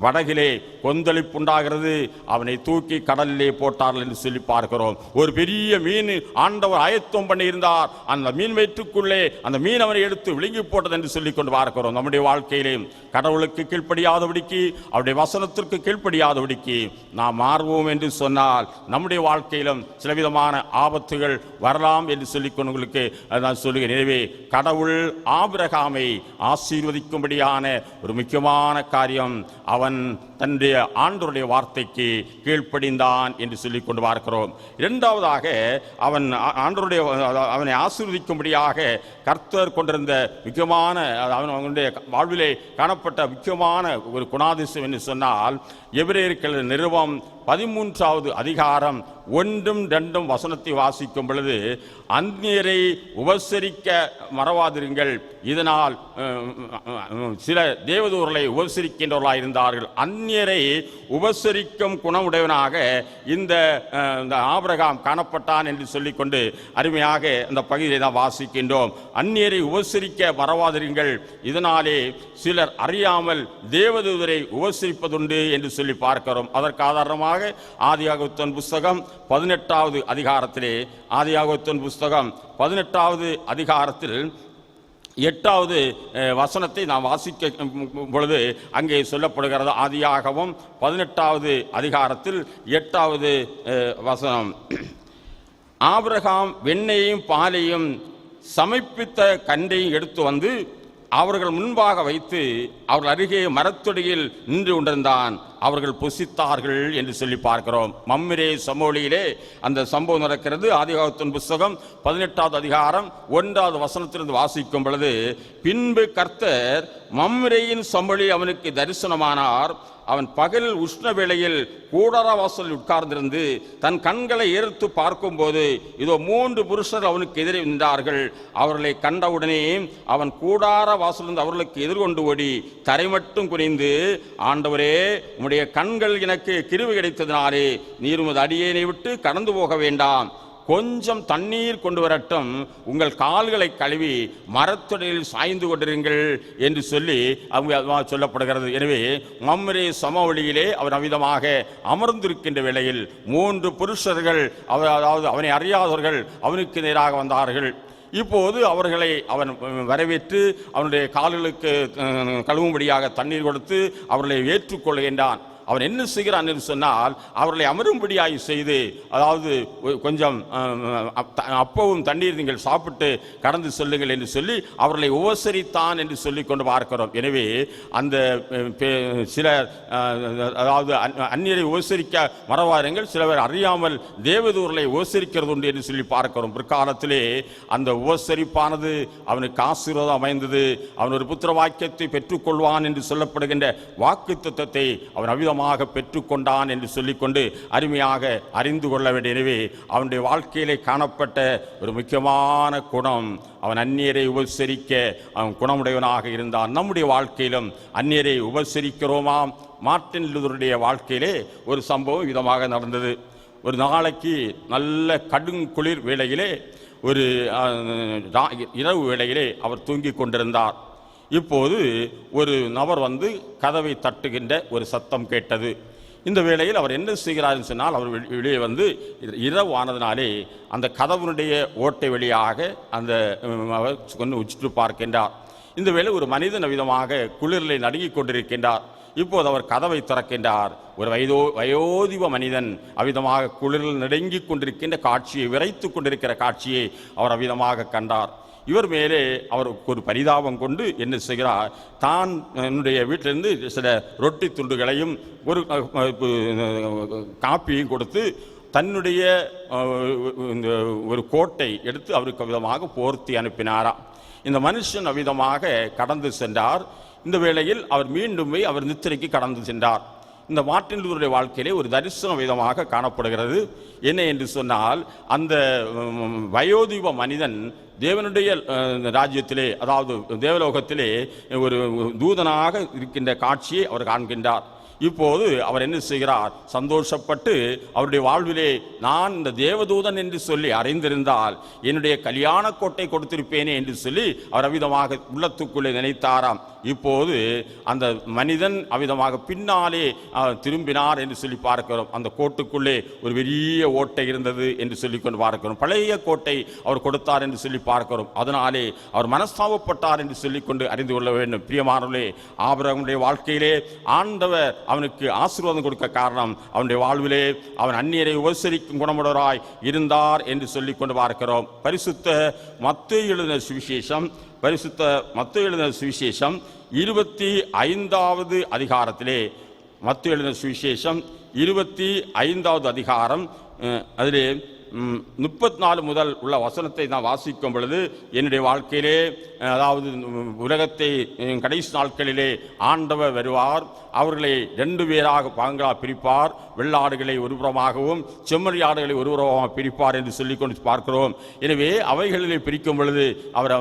படகிலே கொந்தளிப்பு உண்டாகிறது, அவனை தூக்கி கடலிலே போட்டார்கள் என்று சொல்லி பார்க்கிறோம். ஒரு பெரிய மீன் ஆண்டவர் ஆயத்தம் பண்ணி இருந்தார், அந்த மீன் வயிற்றுக்குள்ளே அந்த மீன் அவனை எடுத்து விழுங்கி போட்டது என்று சொல்லிக் கொண்டு பார்க்கிறோம். நம்முடைய வாழ்க்கையிலே கடவுளுக்கு கீழ்ப்படியாதபடிக்கு அவருடைய வசனத்திற்கு கீழ்ப்படியாதபடிக்கு நாம் மாறுவோம் என்று சொன்னால் நம்முடைய வாழ்க்கையிலும் சில விதமான ஆபத்துகள் வரலாம் என்று சொல்லிக் கொண்டு உங்களுக்கு நான் சொல்லுகிறேன். எனவே கடவுள் ஆபிரகாமை ஆசீர்வதிக்கும்படியான ஒரு முக்கியமான காரியம், அவன் தன்னுடைய ஆண்டவருடைய வார்த்தைக்கு கீழ்ப்படிந்தான் என்று சொல்லிக் கொண்டு பார்க்கிறோம். இரண்டாவதாக அவனை ஆசீர்வதிக்கும்படியாக கர்த்தர் கொண்டிருந்த முக்கியமான அவனுடைய வாழ்விலே காணப்பட்ட முக்கியமான ஒரு குணாதிசயம் என்று சொன்னால், எபிரேயர் நிருபம் 13வது அதிகாரம் 1-2 வசனத்தை வாசிக்கும் பொழுது, அந்நியரை உபசரிக்க மறவாதிருங்கள், இதனால் சில தேவதூர்களை உபசரிக்கின்றவர்களாக இருந்தார்கள். அந்நியரை உபசரிக்கும் குணமுடையவனாக இந்த ஆபிரகாம் காணப்பட்டான் என்று சொல்லிக்கொண்டு அருமையாக அந்த பகுதியை தான் வாசிக்கின்றோம். அந்நியரை உபசரிக்க மறவாதிருங்கள், இதனாலே சிலர் அறியாமல் தேவதூதரை உபசரிப்பதுண்டு என்று சொல்லி பார்க்கிறோம். அதற்கு ஆதாரமாக ஆதியாகமத்தின் புஸ்தகம் 18வது அதிகாரத்திலே, ஆதியாகமத்தின் புஸ்தகம் 18வது அதிகாரத்தில் 8வது வசனத்தை நாம் வாசிக்க பொழுது அங்கே சொல்லப்படுகிறது. ஆதியாகமம் 18வது அதிகாரத்தில் 8வது வசனம், ஆபிரகாம் வெண்ணெயையும் பாலையும் சமைப்பித்த கன்றையும் எடுத்து வந்து அவர்கள் முன்பாக வைத்து அவர்கள் அருகே மரத்தொடியில் நின்று கொண்டிருந்தான். அவர்கள் புசித்தார்கள் என்று சொல்லி பார்க்கிறோம். மம்ரே சமூலியிலே அந்த சம்பவம் நடக்கிறது. ஆதிகாகமத்தின் புஸ்தகம் 18வது அதிகாரம் 1வது வசனத்திலிருந்து வாசிக்கும் பொழுது, பின்பு கர்த்தர் மம்ரேயின் சமூலி அவனுக்கு தரிசனமானார். அவன் பகலில் உஷ்ண வேளையில் கூடார வாசலில் உட்கார்ந்திருந்து தன் கண்களை ஏறித்து பார்க்கும்போது இதோ 3 புருஷர் அவனுக்கு எதிரே நின்றார்கள். அவர்களை கண்டவுடனே அவன் கூடார வாசலிருந்து அவர்களுக்கு எதிர்கொண்டு ஓடி தரை மட்டும் குனிந்து, ஆண்டவரே, உம்முடைய கண்கள் எனக்கு கிருபை கிடைத்ததினாலே நீர் உமது அடியேனை விட்டு கடந்து போக வேண்டாம், கொஞ்சம் தண்ணீர் கொண்டு வரட்டும், உங்கள் கால்களை கழுவி மரத்தொடையில் சாய்ந்து கொண்டிருங்கள் என்று சொல்லி அவங்க சொல்லப்படுகிறது. எனவே மம்ரே சமவெளியிலே அவர் அவ்விதமாக அமர்ந்திருக்கின்ற வேளையில் 3 புருஷர்கள், அதாவது அவனை அறியாதவர்கள் அவனுக்கு நேராக வந்தார்கள். இப்போது அவர்களை அவன் வரவேற்று அவனுடைய கால்களுக்கு கழுவும்படியாக தண்ணீர் கொடுத்து அவர்களை ஏற்றுக்கொள்கின்றான். அவன் என்ன செய்கிறான் என்று சொன்னால், அவர்களை அமரும்படியாய் செய்து, அதாவது கொஞ்சம் அப்பவும் தண்ணீர் நீங்கள் சாப்பிட்டு கடந்து செல்லுங்கள் என்று சொல்லி அவர்களை உபசரித்தான் என்று சொல்லி கொண்டு பார்க்கிறோம். எனவே அந்த சிலர், அதாவது அந்நியரை உபசரிக்க மறவாருங்கள், சிலர் அறியாமல் தேவதூர்களை உபசரிக்கிறது உண்டு என்று சொல்லி பார்க்கிறோம். பிற்காலத்திலே அந்த உபசரிப்பானது அவனுக்கு ஆசீர்வாதம் அமைந்தது. அவன் ஒரு புத்திர வாக்கியத்தை பெற்றுக்கொள்வான் என்று சொல்லப்படுகின்ற வாக்கு தத்தத்தை அவன் அவிதமாக பெற்றுக்கொண்டான் என்று சொல்லிக்கொண்டு அருமையாக அறிந்து கொள்ள வேண்டிய. எனவே அவனுடைய வாழ்க்கையிலே காணப்பட்ட ஒரு முக்கியமான குணம், அவன் அந்நியரை உபசரிக்க அவன் குணமுடையவனாக இருந்தான். நம்முடைய வாழ்க்கையிலும் அந்நியரை உபசரிக்கிறோமா? மார்ட்டின் லூதருடைய வாழ்க்கையிலே ஒரு சம்பவம் விதமாக நடந்தது. ஒரு நாளைக்கு நல்ல கடுங்குளிர் வேளையிலே, ஒரு இரவு வேளையிலே அவர் தூங்கிக் கொண்டிருந்தார். இப்போது ஒரு நபர் வந்து கதவை தட்டுகின்ற ஒரு சத்தம் கேட்டது. இந்த வேளையில் அவர் என்ன செய்கிறார் சொன்னால், அவர் வெளியே வந்து இரவு ஆனதினாலே அந்த கதவுனுடைய ஓட்டை வழியாக அந்த அவர் கொண்டு உச்சிட்டு பார்க்கின்றார். இந்த வேளை ஒரு மனிதன் விதமாக குளிரிலே நடுங்கிக் கொண்டிருக்கின்றார். இப்போது அவர் கதவை திறக்கின்றார். ஒரு வயோதிப மனிதன் அவ்விதமாக குளிரில் நடுங்கிக் கொண்டிருக்கின்ற காட்சியை, விரைத்து கொண்டிருக்கிற காட்சியை அவர் அவ்விதமாக கண்டார். இவர் மேலே அவருக்கு ஒரு பரிதாபம் கொண்டு என்ன செய்கிறார், தான் என்னுடைய வீட்டிலிருந்து சில ரொட்டி துண்டுகளையும் ஒரு காப்பியும் கொடுத்து தன்னுடைய ஒரு கோட்டை எடுத்து அவருக்கு விதமாக போர்த்தி அனுப்பினாராம். இந்த மனுஷன் அவ்விதமாக கடந்து சென்றார். இந்த வேளையில் அவர் மீண்டும் அவர் நித்திரைக்கு கடந்து சென்றார். இந்த மார்ட்டின் லூதருடைய வாழ்க்கையிலே ஒரு தரிசன விதமாக காணப்படுகிறது. என்ன என்று சொன்னால், அந்த வயோதிப மனிதன் தேவனுடைய ராஜ்யத்திலே, அதாவது தேவலோகத்திலே ஒரு தூதனாக இருக்கின்ற காட்சியை அவர் காண்கின்றார். இப்போது அவர் என்ன செய்கிறார், சந்தோஷப்பட்டு அவருடைய வாழ்விலே நான் இந்த தேவதூதன் என்று சொல்லி அறிந்திருந்தால் என்னுடைய கல்யாண கோட்டை கொடுத்திருப்பேனே என்று சொல்லி அவர் அவ்விதமாக உள்ளத்துக்குள்ளே நினைத்தாராம். இப்போது அந்த மனிதன் அவ்விதமாக பின்னாலே திரும்பினார் என்று சொல்லி பார்க்கிறோம். அந்த கோட்டுக்குள்ளே ஒரு பெரிய ஓட்டை இருந்தது என்று சொல்லி கொண்டு பார்க்கிறோம். பழைய கோட்டை அவர் கொடுத்தார் என்று சொல்லி பார்க்கிறோம். அதனாலே அவர் மனஸ்தாபப்பட்டார் என்று சொல்லிக்கொண்டு அறிந்து கொள்ள வேண்டும். பிரியமானவர்களே, ஆபிரகாமுடைய வாழ்க்கையிலே ஆண்டவர் அவனுக்கு ஆசீர்வாதம் கொடுக்க காரணம், அவனுடைய வாழ்விலே அவன் அந்நியரை உபசரிக்கும் குணமுடையவராய் இருந்தார் என்று சொல்லிக் கொண்டு பார்க்கிறோம். பரிசுத்த மத்தேயு எழுதின சுவிசேஷம் 25வது அதிகாரத்திலே, மத்தேயு எழுதின சுவிசேஷம் 25வது அதிகாரம், அதிலே 34 முதல் உள்ள வசனத்தை நான் வாசிக்கும் பொழுது, என்னுடைய வாழ்க்கையிலே, அதாவது உலகத்தை கடைசி நாட்களிலே ஆண்டவர் வருவார், அவர்களை 2 பேராக பாங்களாக பிரிப்பார், வெள்ளாடுகளை ஒருபுறமாகவும் செம்மறியாடுகளை ஒருபுறமாக பிரிப்பார் என்று சொல்லிக்கொண்டு பார்க்கிறோம். எனவே அவைகளிலே பிரிக்கும் பொழுது அவர்,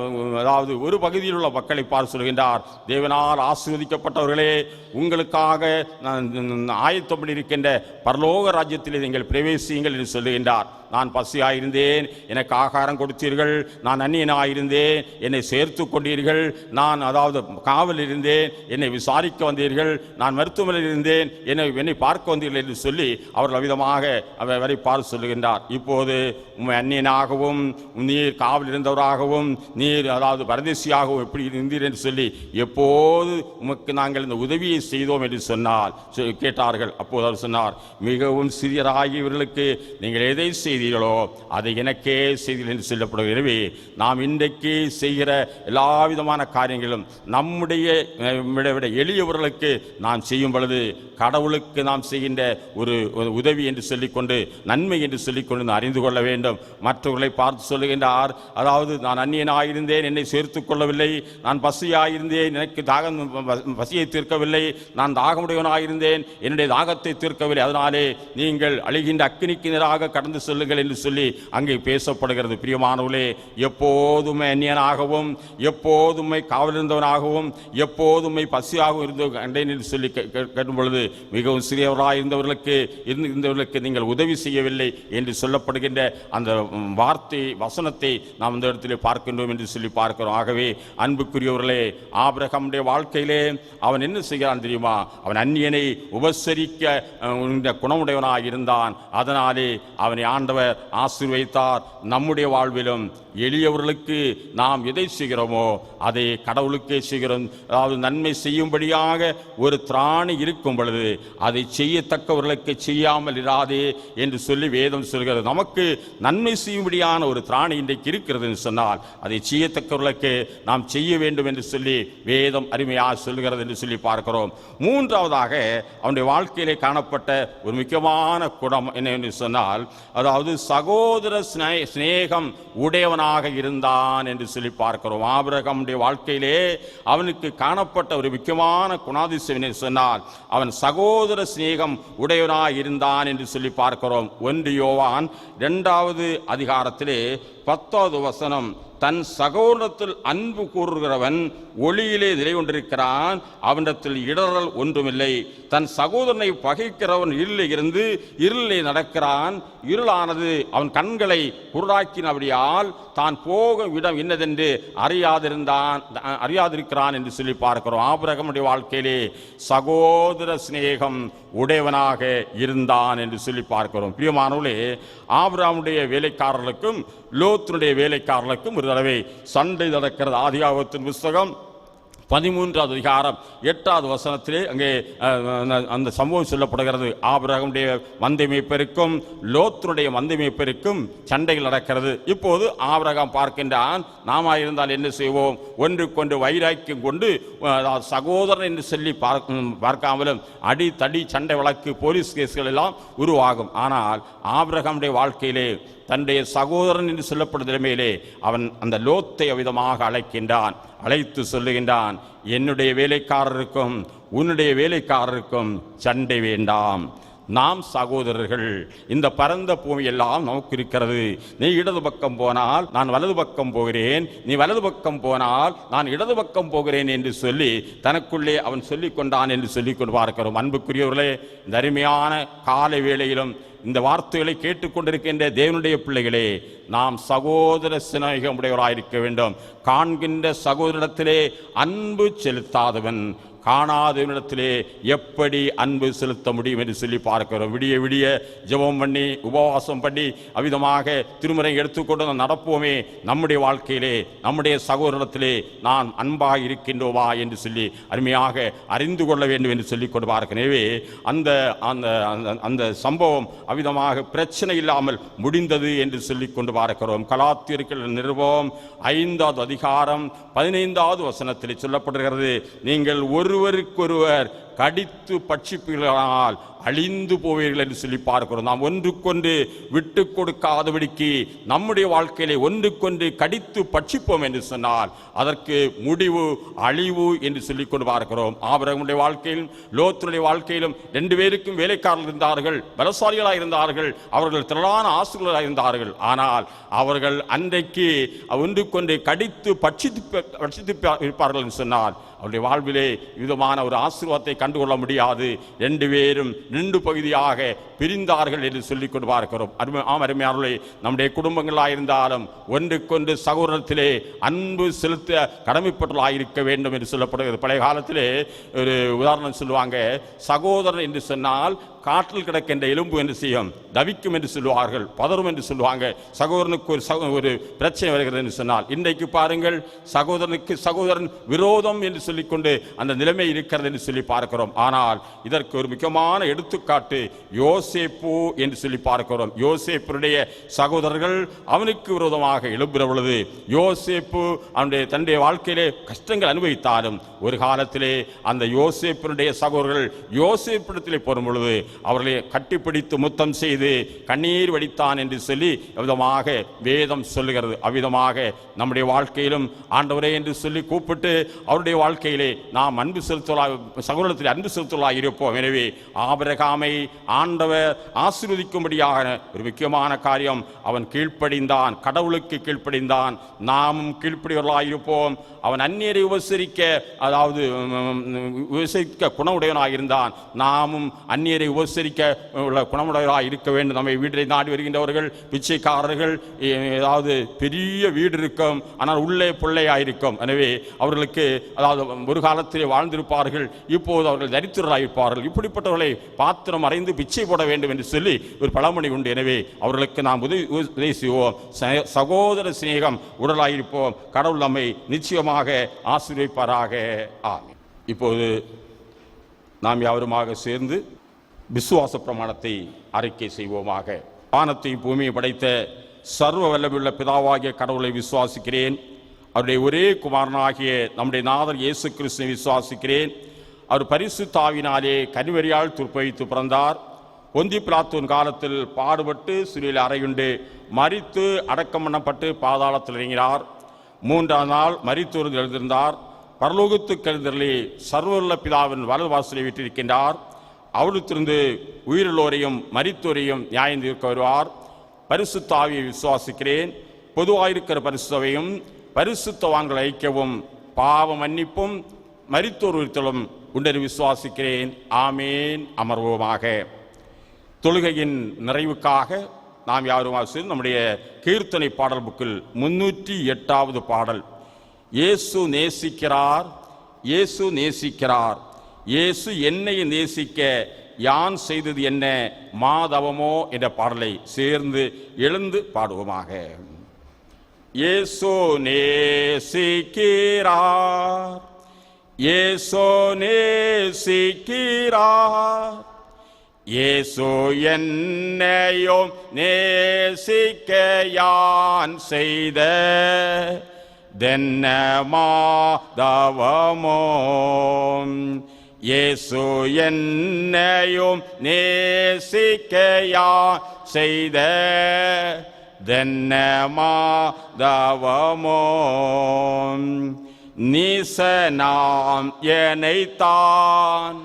அதாவது ஒரு பகுதியில் உள்ள மக்களை பார்த்து சொல்கின்றார், தேவனால் ஆசீர்வதிக்கப்பட்டவர்களே, உங்களுக்காக ஆயத்தம் பண்ணியிருக்கின்ற பரலோக ராஜ்யத்திலே நீங்கள் பிரவேசியுங்கள் என்று சொல்லுகின்றார். நான் பசியாயிருந்தேன், எனக்கு ஆகாரம் கொடுத்தீர்கள், நான் அந்நியனாயிருந்தேன், என்னை சேர்த்து கொண்டீர்கள், நான் அதாவது காவல் இருந்தேன், என்னை விசாரிக்க வந்தீர்கள், நான் மருத்துவமனையில் இருந்தேன், என்னை பார்க்க வந்தீர்கள் என்று சொல்லி அவர்கள் விதமாக அவர் வரை பார்த்து சொல்லுகின்றார். இப்போது உண்மை அந்நியனாகவும் நீர் காவல் இருந்தவராகவும் நீர் அதாவது பரதேசியாகவும் எப்படி இருந்தீர் என்று சொல்லி எப்போது உமக்கு நாங்கள் இந்த உதவியை செய்தோம் என்று சொன்னால் கேட்டார்கள். அப்போது அவர் சொன்னார், மிகவும் சிறியராகியவர்களுக்கு நீங்கள் எதை செய்தீர்கள், செய்தீர்களோ அதை எனக்கே செய்தீர்கள் என்று சொல்லப்படுகிறது. எனவே நாம் இன்றைக்கு செய்கிற எல்லா விதமான காரியங்களும் நம்முடைய விட எளியவர்களுக்கு நாம் செய்யும் பொழுது கடவுளுக்கு நாம் செய்கின்ற ஒரு உதவி என்று சொல்லிக்கொண்டு, நன்மை என்று சொல்லிக்கொண்டு நான் அறிந்து கொள்ள வேண்டும். மற்றவர்களை பார்த்து சொல்லுகின்றார், அதாவது நான் அந்நியனாயிருந்தேன், என்னை சேர்த்துக் கொள்ளவில்லை. நான் பசியாயிருந்தேன், எனக்கு பசியை தீர்க்கவில்லை. நான் தாகமுடையவனாயிருந்தேன், என்னுடைய தாகத்தை தீர்க்கவில்லை. அதனாலே நீங்கள் அழிகின்ற அக்கினிக்கினராக கடந்து செல்லுங்கள் என்று சொல்லி அங்கே பேசப்படுகிறது. பிரியமானவர்களே, எப்போதுமே அந்நியனாகவும் எப்போதுமே காவலிருந்தவனாகவும் எப்போதுமே பசியாகவும் இருந்தேன் என்று சொல்லி கேட்கும் பொழுது மிகவும் சிறியவராக இருந்தவர்களுக்கு நீங்கள் உதவி செய்யவில்லை என்று சொல்லப்படுகின்ற அந்த வார்த்தை வசனத்தை நாம் இந்த இடத்திலே பார்க்கின்றோம் என்று சொல்லி பார்க்கிறோம். ஆகவே அன்புக்குரியவர்களே, ஆபிரகாமுடைய வாழ்க்கையிலே அவன் என்ன செய்கிறான் தெரியுமா? அவன் அந்நியனை உபசரிக்க குணமுடையவனாக இருந்தான். அதனாலே அவனை ஆண்டவர் ஆசீர்வதித்தார். நம்முடைய வாழ்விலும் எளியவர்களுக்கு நாம் எதை செய்கிறோமோ அதை கடவுளுக்கே செய்கிறோம். அதாவது நன்மை செய்யும்படியாக ஒரு திராணி இருக்கும் பொழுது அதை செய்யத்தக்கவர்களுக்கு செய்யாமல் இராதே என்று சொல்லி வேதம் சொல்கிறது. நமக்கு நன்மை செய்யும்படியான ஒரு திராணி இன்றைக்கு இருக்கிறது என்று சொன்னால் அதை செய்யத்தக்கவர்களுக்கு நாம் செய்ய வேண்டும் என்று சொல்லி வேதம் அருமையாக சொல்கிறது என்று சொல்லி பார்க்கிறோம். மூன்றாவதாக அவனுடைய வாழ்க்கையிலே காணப்பட்ட ஒரு முக்கியமான குணம் என்ன என்று சொன்னால், அதாவது சகோதர சிநேகம் உடையவனாக இருந்தான் என்று சொல்லி பார்க்கிறோம். ஆபிரகாமுடைய வாழ்க்கையிலே அவனுக்கு காணப்பட்ட ஒரு முக்கியமான குணாதிசயம் என்று சொன்னால் அவன் சகோதர சிநேகம் உடையவனாக இருந்தான் என்று சொல்லி பார்க்கிறோம். 1 யோவான் 2வது அதிகாரத்திலே 10வது வசனம், தன் சகோதரத்தில் அன்பு கூறுகிறவன் ஒளியிலே நிலை கொண்டிருக்கிறான், அவனிடத்தில் இடரல் ஒன்றுமில்லை. தன் சகோதரனை பகைக்கிறவன் இருளிலே இருந்து இருளிலே நடக்கிறான், இருளானது அவன் கண்களை குருடாக்கினபடியால் தான் போகும் இடம் என்னதென்று அறியாதிருக்கிறான் என்று சொல்லி பார்க்கிறோம். ஆபிரகாமுடைய வாழ்க்கையிலே சகோதர சிநேகம் உடையவனாக இருந்தான் என்று சொல்லி பார்க்கிறோம். பிரியமானவர்களே, ஆபிரகாமுடைய வேலைக்காரர்களுக்கும் லோத்தினுடைய வேலைக்காரர்களுக்கும் ஒரு தடவை சண்டை நடக்கிறது. ஆதியாகமத்தின் புஸ்தகம் 13வது அதிகாரம் 8வது வசனத்திலே அங்கே அந்த சம்பவம் சொல்லப்படுகிறது. ஆபிரகாமுடைய மந்தை மேய்ப்பருக்கும் லோத்தினுடைய மந்தை மேய்ப்பருக்கும் சண்டைகள் நடக்கிறது. இப்போது ஆபிரகாம் பார்க்கின்றான், நாம இருந்தால் என்ன செய்வோம்? ஒன்றுக்கொண்டு வைராக்கியம் கொண்டு சகோதரன் என்று சொல்லி பார்க்காமலும் அடி தடி சண்டை வழக்கு போலீஸ் கேஸ்கள் எல்லாம் உருவாகும். ஆனால் ஆபிரகாமுடைய வாழ்க்கையிலே தன்னுடைய சகோதரன் என்று சொல்லப்படும் நிலைமையிலே அவன் அந்த லோத்தை அவிதமாக அழைக்கின்றான். அழைத்து சொல்லுகின்றான், என்னுடைய வேலைக்காரருக்கும் உன்னுடைய வேலைக்காரருக்கும் சண்டை வேண்டாம், நாம் சகோதரர்கள். இந்த பரந்த பூமி எல்லாம் நமக்கு இருக்கிறது. நீ இடது பக்கம் போனால் நான் வலது பக்கம் போகிறேன், நீ வலது பக்கம் போனால் நான் இடது பக்கம் போகிறேன் என்று சொல்லி தனக்குள்ளே அவன் சொல்லிக் கொண்டான் என்று சொல்லிக் கொண்டு பார்க்கிறோம். அன்புக்குரியவர்களே, இந்த அருமையான காலை வேளையிலும் இந்த வார்த்தைகளை கேட்டுக்கொண்டிருக்கின்ற தேவனுடைய பிள்ளைகளே, நாம் சகோதர சிநேகம் உடையவராயிருக்க வேண்டும். காண்கின்ற சகோதரத்திலே அன்பு செலுத்தாதவன் காணாதவனிடத்திலே எப்படி அன்பு செலுத்த முடியும் என்று சொல்லி பார்க்கிறோம். விடிய விடிய ஜெபம் பண்ணி உபவாசம் பண்ணி அவ்விதமாக திருமுறை எடுத்துக்கொண்டு நடப்போமே, நம்முடைய வாழ்க்கையிலே நம்முடைய சகோதரத்திலே நான் அன்பாக இருக்கின்றோவா என்று சொல்லி அருமையாக அறிந்து கொள்ள வேண்டும் என்று சொல்லிக் கொண்டு பார்க்கிறேன். எனவே அந்த அந்த அந்த சம்பவம் அவ்விதமாக பிரச்சனை இல்லாமல் முடிந்தது என்று சொல்லிக் கொண்டு பார்க்கிறோம். கலாத்தியர்கள் நிருபம் 5வது அதிகாரம் 15வது வசனத்தில் சொல்லப்படுகிறது, நீங்கள் ஒருவருக்கொருவர் கடித்து பட்சிப்பீர்களானால் அழிந்து போவீர்கள் என்று சொல்லி பார்க்கிறோம். நாம் ஒன்றுக்கொன்று விட்டு கொடுக்காதபடிக்கு நம்முடைய வாழ்க்கையிலே ஒன்றுக்கொன்று கடித்து பட்சிப்போம் என்று சொன்னால் அதற்கு முடிவு அழிவு என்று சொல்லிக் கொண்டு பார்க்கிறோம். ஆபிரகாமுடைய வாழ்க்கையிலும் லோத்தினுடைய வாழ்க்கையிலும் 2 பேருக்கும் வேலைக்காரர்கள் இருந்தார்கள், பலசாலிகளாக இருந்தார்கள், அவர்கள் திரளான ஆசிரியர்களாக இருந்தார்கள். ஆனால் அவர்கள் அன்றைக்கு ஒன்றுக்கொன்று கடித்து பட்சித்து இருப்பார்கள் என்று சொன்னார் அவருடைய வாழ்விலே விதமான ஒரு ஆசீர்வாதத்தை கண்டுகொள்ள முடியாது. 2 பேரும் 2 பகுதியாக பிரிந்தார்கள் என்று சொல்லிக் கொண்டு பார்க்கிறோம். அருமையானவர்களே, நம்முடைய குடும்பங்களாக இருந்தாலும் ஒன்றுக்கொன்று சகோதரத்திலே அன்பு செலுத்த கடமைப்பட்டவர்களாக இருக்க வேண்டும் என்று சொல்லப்படுகிறது. பழைய காலத்திலே ஒரு உதாரணம் சொல்லுவாங்க, சகோதரன் என்று சொன்னால் காற்றில் கிடக்கின்ற எலும்பு என்று செய்யும், தவிக்கும் என்று சொல்லுவார்கள், பதறும் என்று சொல்லுவாங்க. சகோதரனுக்கு ஒரு பிரச்சனை வருகிறது என்று சொன்னால், இன்றைக்கு பாருங்கள், சகோதரனுக்கு சகோதரன் விரோதம் என்று சொல்லிக்கொண்டு அந்த நிலைமை இருக்கிறது என்று சொல்லி பார்க்கிறோம். ஆனால் இதற்கு ஒரு முக்கியமான எடுத்துக்காட்டு யோசேப்பு என்று சொல்லி பார்க்கிறோம். யோசேப்புடைய சகோதரர்கள் அவனுக்கு விரோதமாக எழும்புகிற பொழுது, யோசேப்பு அவனுடைய தன்னுடைய வாழ்க்கையிலே கஷ்டங்கள் அனுபவித்தாலும் ஒரு காலத்திலே அந்த யோசேப்பினுடைய சகோதரர்கள் யோசேப்பிடத்திலே போகும் பொழுது அவர்களை கட்டிப்பிடித்து முத்தம் செய்து கண்ணீர் வடித்தான் என்று சொல்லி விதமாக வேதம் சொல்லுகிறது. அவ்விதமாக நம்முடைய வாழ்க்கையிலும் ஆண்டவரே என்று சொல்லி கூப்பிட்டு அவருடைய வாழ்க்கையிலே நாம் அன்பு செலுத்தலாக, சகோதரத்தில் அன்பு செலுத்தலாக இருப்போம். எனவே ஆபிரகாமை ஆண்டவர் ஆசீர்வதிக்கும்படியாக ஒரு முக்கியமான காரியம், அவன் கீழ்ப்படிந்தான், கடவுளுக்கு கீழ்ப்படிந்தான். நாமும் கீழ்ப்படியவர்களாக இருப்போம். அவன் அந்நியரை உபசரிக்க, அதாவது உபசரிக்க குணமுடையவனாக இருந்தான். நாமும் அந்நியரை உபசரிக்க உள்ள குணமுடையவராக இருக்க வேண்டும். நம்மை வீட்டை நாடி வருகின்றவர்கள், பிச்சைக்காரர்கள், ஏதாவது பெரிய வீடு இருக்கும், ஆனால் உள்ளே பிள்ளையாக இருக்கும். எனவே அவர்களுக்கு, அதாவது ஒரு காலத்திலே வாழ்ந்திருப்பார்கள், இப்போது அவர்கள் தரித்திரராக இருப்பார்கள். இப்படிப்பட்டவர்களை பாத்திரம் அறைந்து பிச்சை போட வேண்டும் என்று சொல்லி ஒரு பழமொழி உண்டு. எனவே அவர்களுக்கு நாம் உதவி செய்வோம். சகோதர சிநேகம் உடலாயிருப்போம். கடவுள் நம்மை நிச்சயமாக ஆசீர்வதிப்பாராக. ஆமென். இப்போது நாம் யாவருமாக சேர்ந்து விசுவாச பிரமாணத்தை அறிக்கை செய்வோமாக. வானத்தையும் பூமியை படைத்த சர்வ வல்லமையுள்ள பிதாவாகிய கடவுளை விசுவாசிக்கிறேன். அவருடைய ஒரே குமாரனாகிய நம்முடைய நாதர் இயேசு கிறிஸ்துவை விசுவாசிக்கிறேன். அவர் பரிசுத்த ஆவியினாலே கன்னிமரியால் துற்பவித்து பிறந்தார். பொந்தி பிலாத்தோன் காலத்தில் பாடுபட்டு சிலுவையில் அறையுண்டு மரித்து அடக்கம் பண்ணப்பட்டு பாதாளத்தில் இறங்கினார். 3ஆம் நாள் மரித்தோர் எழுந்திருந்தார். பரலோகத்துக்கு எழுந்தருளி சர்வவல்ல பிதாவின் வலது வாசலை விட்டிருக்கின்றார். அவளுத்திருந்து உயிருள்ளோரையும் மரித்தோரையும் நியாயம் தீர்க்க வருவார். பரிசுத்த ஆவியை விசுவாசிக்கிறேன். பொதுவாயிருக்கிற பரிசுத்தவையும் பரிசுத்தவான்களை ஐக்கியவும் பாவ மன்னிப்பும் மரித்தோர் உயிர்த்தலும் உண்டென்று விசுவாசிக்கிறேன். ஆமேன். அமர்வோமாக. தொழுகையின் நிறைவுக்காக நாம் யாருமாக சேர்ந்து நம்முடைய கீர்த்தனை பாடல் புக்கில் 308வது பாடல், இயேசு நேசிக்கிறார், இயேசு நேசிக்கிறார், இயேசு என்னை நேசிக்க யான் செய்தது என்ன மாதவமோ என்ற பாடலை சேர்ந்து எழுந்து பாடுவோமாக. இயேசு நேசிக்கிறார், இயேசு நேசிக்கிறார், இயேசு என்னையும் நேசிக்க யான் செய்த தென்ன மாதவமோ. இயேசு என்னையும் நேசிக்க யான் செய்த தென்ன மாதவமோ. நீசனாம் என்னைத்தான்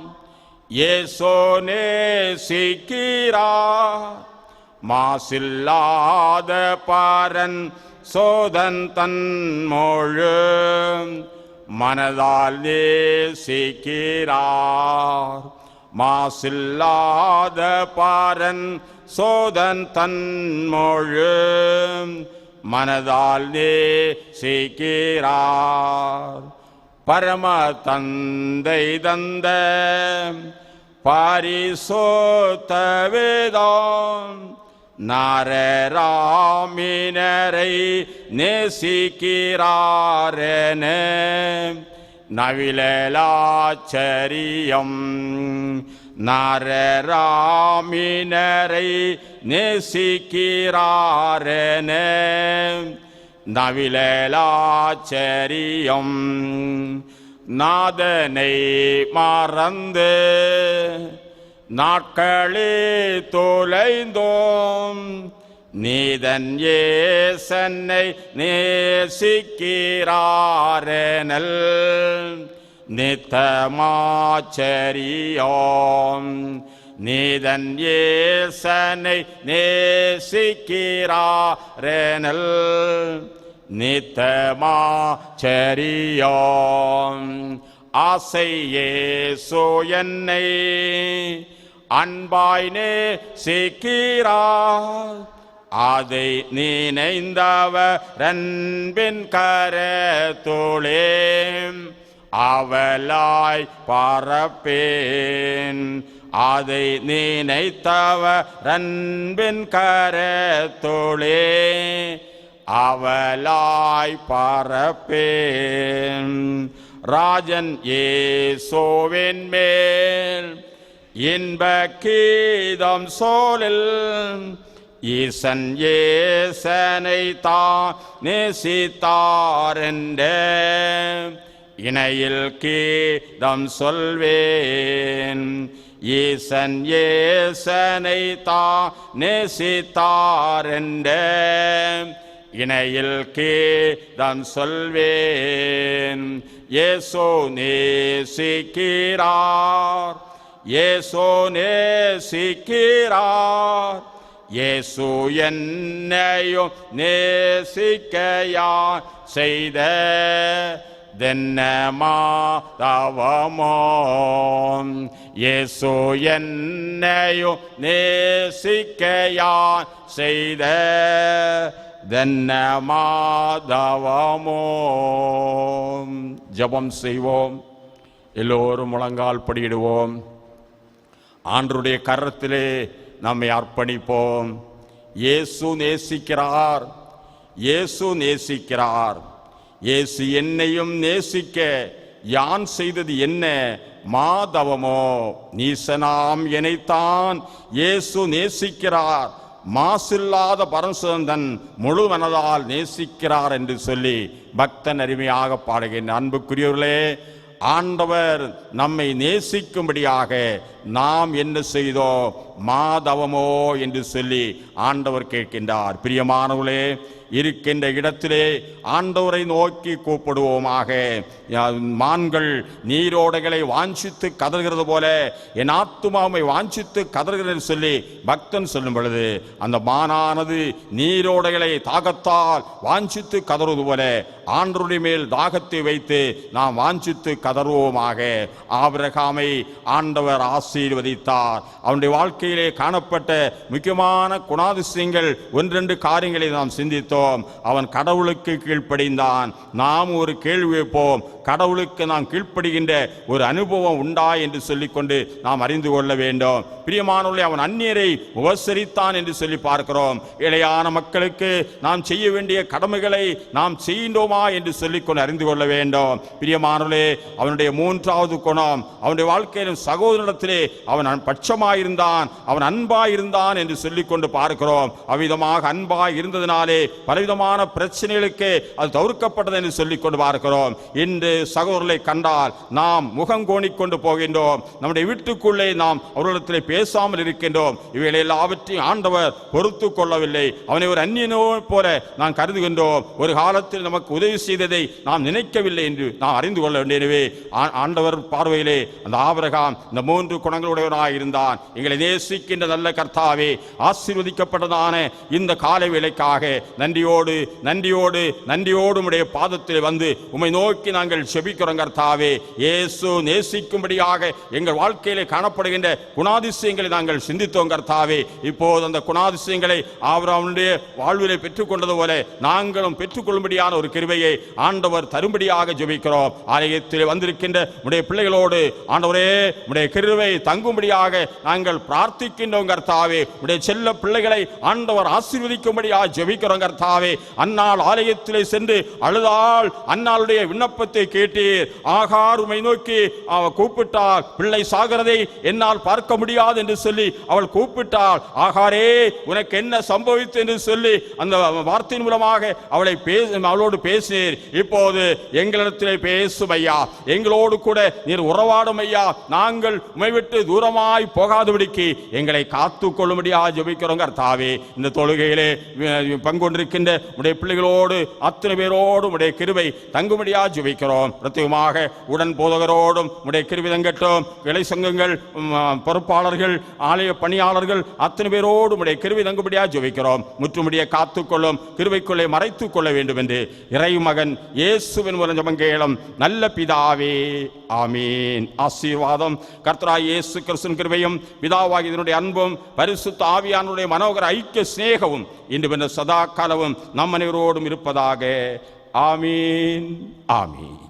இயேசு நேசிக்கிறார். மாசில்லாத பரன் சோதன் தன் மொழு மனதால் நேசிக்கிறார். மாசில்லாத பரன் சோதன் தன் மொழு மனதால் நேசிக்கிறார். பரம தந்தை தந்த பரிசுத்த வேதம் நாரராமினரை நேசிக்கிறாரென நவிலாச்சரியம். நாரராமினரை நேசிக்கிறாரென நவிலாச்சரியம். நாதனை மறந்து நாட்களே தொலைந்தோம், நீதன் ஏசன்னை நேசிக்கிறாரெனல் நித்தமாச்சரியம். நீதன் ஏசனை நேசிக்கிறாரெனல் நித்தமாச்சரியம். ஆசையேசு என்னை அன்பாய் நேசிக்கிறார், அதை நினைந்தவர் அன்பின் கரத்தோளே அவளாய் பரப்பேன். அதை நினைத்தவர் அன்பின் கரத்தோளே அவலாய் பரப்பேன். ராஜன் இயேசுவின் மேல் இன்ப கீதம் சோலில் ஈசன் ஏசனை தான் நேசித்தாரென்ற இணையில் கீதம் சொல்வேன். ஈசன் ஏசனை தான் நேசித்தாரென்ற இணையில் கீதம் சொல்வேன். இயேசு நேசிக்கிறார், இயேசு நேசிக்கிறார், இயேசு என்னையும் நேசிக்கையார் செய்த தவமோ. இயேசு என்னையும் நேசிக்கையார் செய்த தவமோ. ஜெபம் செய்வோம். எல்லோரும் முழங்கால் படியிடுவோம். ஆண்டவருடைய கரத்திலே நம்மை அர்ப்பணிப்போம். இயேசு நேசிக்கிறார், இயேசு நேசிக்கிறார். இயேசு என்னையும் நேசிக்க யான் செய்தது என்ன மாதவமோ. நீசனாம் எனைத்தான் இயேசு நேசிக்கிறார், மாசில்லாத பரசுதன் முழு மனதால் நேசிக்கிறார் என்று சொல்லி பக்தன் அருமையாக பாடுகின்ற அன்புக்குரியவர்களே, ஆண்டவர் நம்மை நேசிக்கும்படியாக நாம் என்ன செய்தோம் மாதவமோ என்று சொல்லி ஆண்டவர் கேட்கின்றார். பிரியமானவர்களே, இருக்கின்ற இடத்திலே ஆண்டவரை நோக்கி கூப்பிடுவோமாக. மான்கள் நீரோடைகளை வாஞ்சித்து கதறுகிறது போல என் ஆத்துமாவை வாஞ்சித்து கதறுகிறது சொல்லி பக்தன் சொல்லும் பொழுது, அந்த மானானது நீரோடைகளை தாகத்தால் வாஞ்சித்து கதறுவது போல ஆண்டவருடைய மேல் தாகத்தை வைத்து நாம் வாஞ்சித்து கதறுவோமாக. ஆபிரகாமை ஆண்டவர் ஆசீர்வதித்தார். அவனுடைய வாழ்க்கையிலே காணப்பட்ட முக்கியமான குணாதிசயங்கள் ஒன்றெண்டு காரியங்களை நாம் சிந்தித்தோம். அவன் கடவுளுக்கு கீழ்ப்படிந்தான். நாம் ஒரு கேள்வி வைப்போம், கடவுளுக்கு நாம் கீழ்ப்படுகின்ற ஒரு அனுபவம் உண்டா என்று சொல்லிக்கொண்டு நாம் அறிந்து கொள்ள வேண்டும். பிரியமானவர்களே, அவன் அந்நியரை உபசரித்தான் என்று சொல்லி பார்க்கிறோம். இளையான மக்களுக்கு நாம் செய்ய வேண்டிய கடமைகளை நாம் செய்கின்றோமா என்று சொல்லிக்கொண்டு அறிந்து கொள்ள வேண்டும். பிரியமானவர்களே, அவனுடைய மூன்றாவது குணம், அவனுடைய வாழ்க்கையிலும் சகோதரத்திலே அவன் பட்சமாயிருந்தான், அவன் அன்பாயிருந்தான் என்று சொல்லிக்கொண்டு பார்க்கிறோம். அவ்விதமாக அன்பாய் இருந்ததினாலே பலவிதமான பிரச்சனைகளுக்கு அது தவிர்க்கப்பட்டது என்று சொல்லிக்கொண்டு பார்க்கிறோம். இன்று சகோதரர்களை கண்டால் நாம் முகம் கோணிக்கொண்டு போகின்றோம். நம்முடைய வீட்டுக்குள்ளே நாம் அவர்களிடத்தில் பேசாமல் இருக்கின்றோம். இவைகளை எல்லாவற்றையும் ஆண்டவர் பொறுத்து கொள்ளவில்லை. அவனை ஒரு அந்நியனோ போல நாம் கருதுகின்றோம். ஒரு காலத்தில் நமக்கு உதவி செய்ததை நாம் நினைக்கவில்லை என்று நாம் அறிந்து கொள்ள வேண்டியவே ஆண்டவர் பார்வையிலே அந்த ஆபிரகாம் இந்த மூன்று குணங்களுடையவனாக இருந்தான். எங்களை நேசிக்கின்ற நல்ல கர்த்தாவே, ஆசீர்வதிக்கப்பட்டதான இந்த காலை வேளைக்காக நன்றியோடு நன்றியோடு நன்றியோடு உம்முடைய பாதத்தில் வந்து உம்மை நோக்கி நாங்கள் செபிக்கிறோம் கர்த்தாவே. இயேசு நேசிக்கும்படியாக எங்கள் வாழ்க்கையிலே காணப்படுகின்ற குணாதிசயங்களை நாங்கள் சிந்தித்தோம் கர்த்தாவே. இப்போது அந்த குணாதிசயங்களை ஆபிரகாமுடைய வாழ்விலே பெற்றுக்கொண்டது போல நாங்களும் பெற்றுக்கொள்ளும்படியான ஒரு கிருபையை ஆண்டவர் தரும்படியாக ஜெபிக்கிறோம். ஆலயத்தில் வந்திருக்கின்ற உடைய பிள்ளைகளோடு ஆண்டவரே உடைய கிருபை தங்கும்படியாக நாங்கள் பிரார்த்திக்கின்றோம் கர்த்தாவே. உடைய செல்ல பிள்ளைகளை ஆண்டவர் ஆசீர்வதிக்கும்படியாக ஜெபிக்கிறோம் கர்த்தாவே. அன்னாள் ஆலயத்திலே சென்று அழுதாள், அன்னாளுடைய விண்ணப்பத்தை கேட்டீர். ஆகார் உம்மை நோக்கி கூப்பிட்டாள், பிள்ளை சாகிறதை என்னால் பார்க்க முடியாது என்று சொல்லி அவள் கூப்பிட்டாள். ஆகாரே உனக்கு என்ன சம்பவித்து என்று சொல்லி அந்த வார்த்தையின் மூலமாக அவளோடு பேசினீர். இப்போது எங்களிடத்திலே பேசும் ஐயா, எங்களோடு கூட நீர் உறவாடும் ஐயா. நாங்கள் உம்மை விட்டு தூரமாய் போகாதபடிக்கு எங்களை காத்து கொள்ளும்படியாக ஜெபிக்கிறோம் கர்த்தாவே. இந்த தொழுகையிலே பங்கொண்டிருக்கின்ற உடைய பிள்ளைகளோடு அத்தனை பேரோடு உடைய கிருபை தங்கும்படியாக ஜெபிக்கிறோம். பிரத்யேகமாக உடன் போதகரோடும் உடைய கிருபை தங்கட்டும். இலை சங்கங்கள், பொறுப்பாளர்கள், ஆலய பணியாளர்கள் அத்தனை பேரோடு உடைய கிருபை தங்கும்படியாக ஜெபிக்கிறோம். முற்றுமுடிய காத்துக்கொள்ளும், கிருபைக்குள்ளே மறைத்துக் கொள்ள வேண்டும் என்று இறைமகன் இயேசுவின் மூலம் ஜெபம் கேளும் நல்ல பிதாவே, ஆமீன். ஆசீர்வாதம் கர்த்தராகிய இயேசு கிறிஸ்துவின் கிருபையும் பிதாவாகிய இதனுடைய அன்பும் பரிசுத்த ஆவியானவருடைய மனோகர ஐக்கிய சிநேகமும் இன்று சதா காலமும் நம் அனைவரோடும் இருப்பதாக. ஆமீன், ஆமீன்.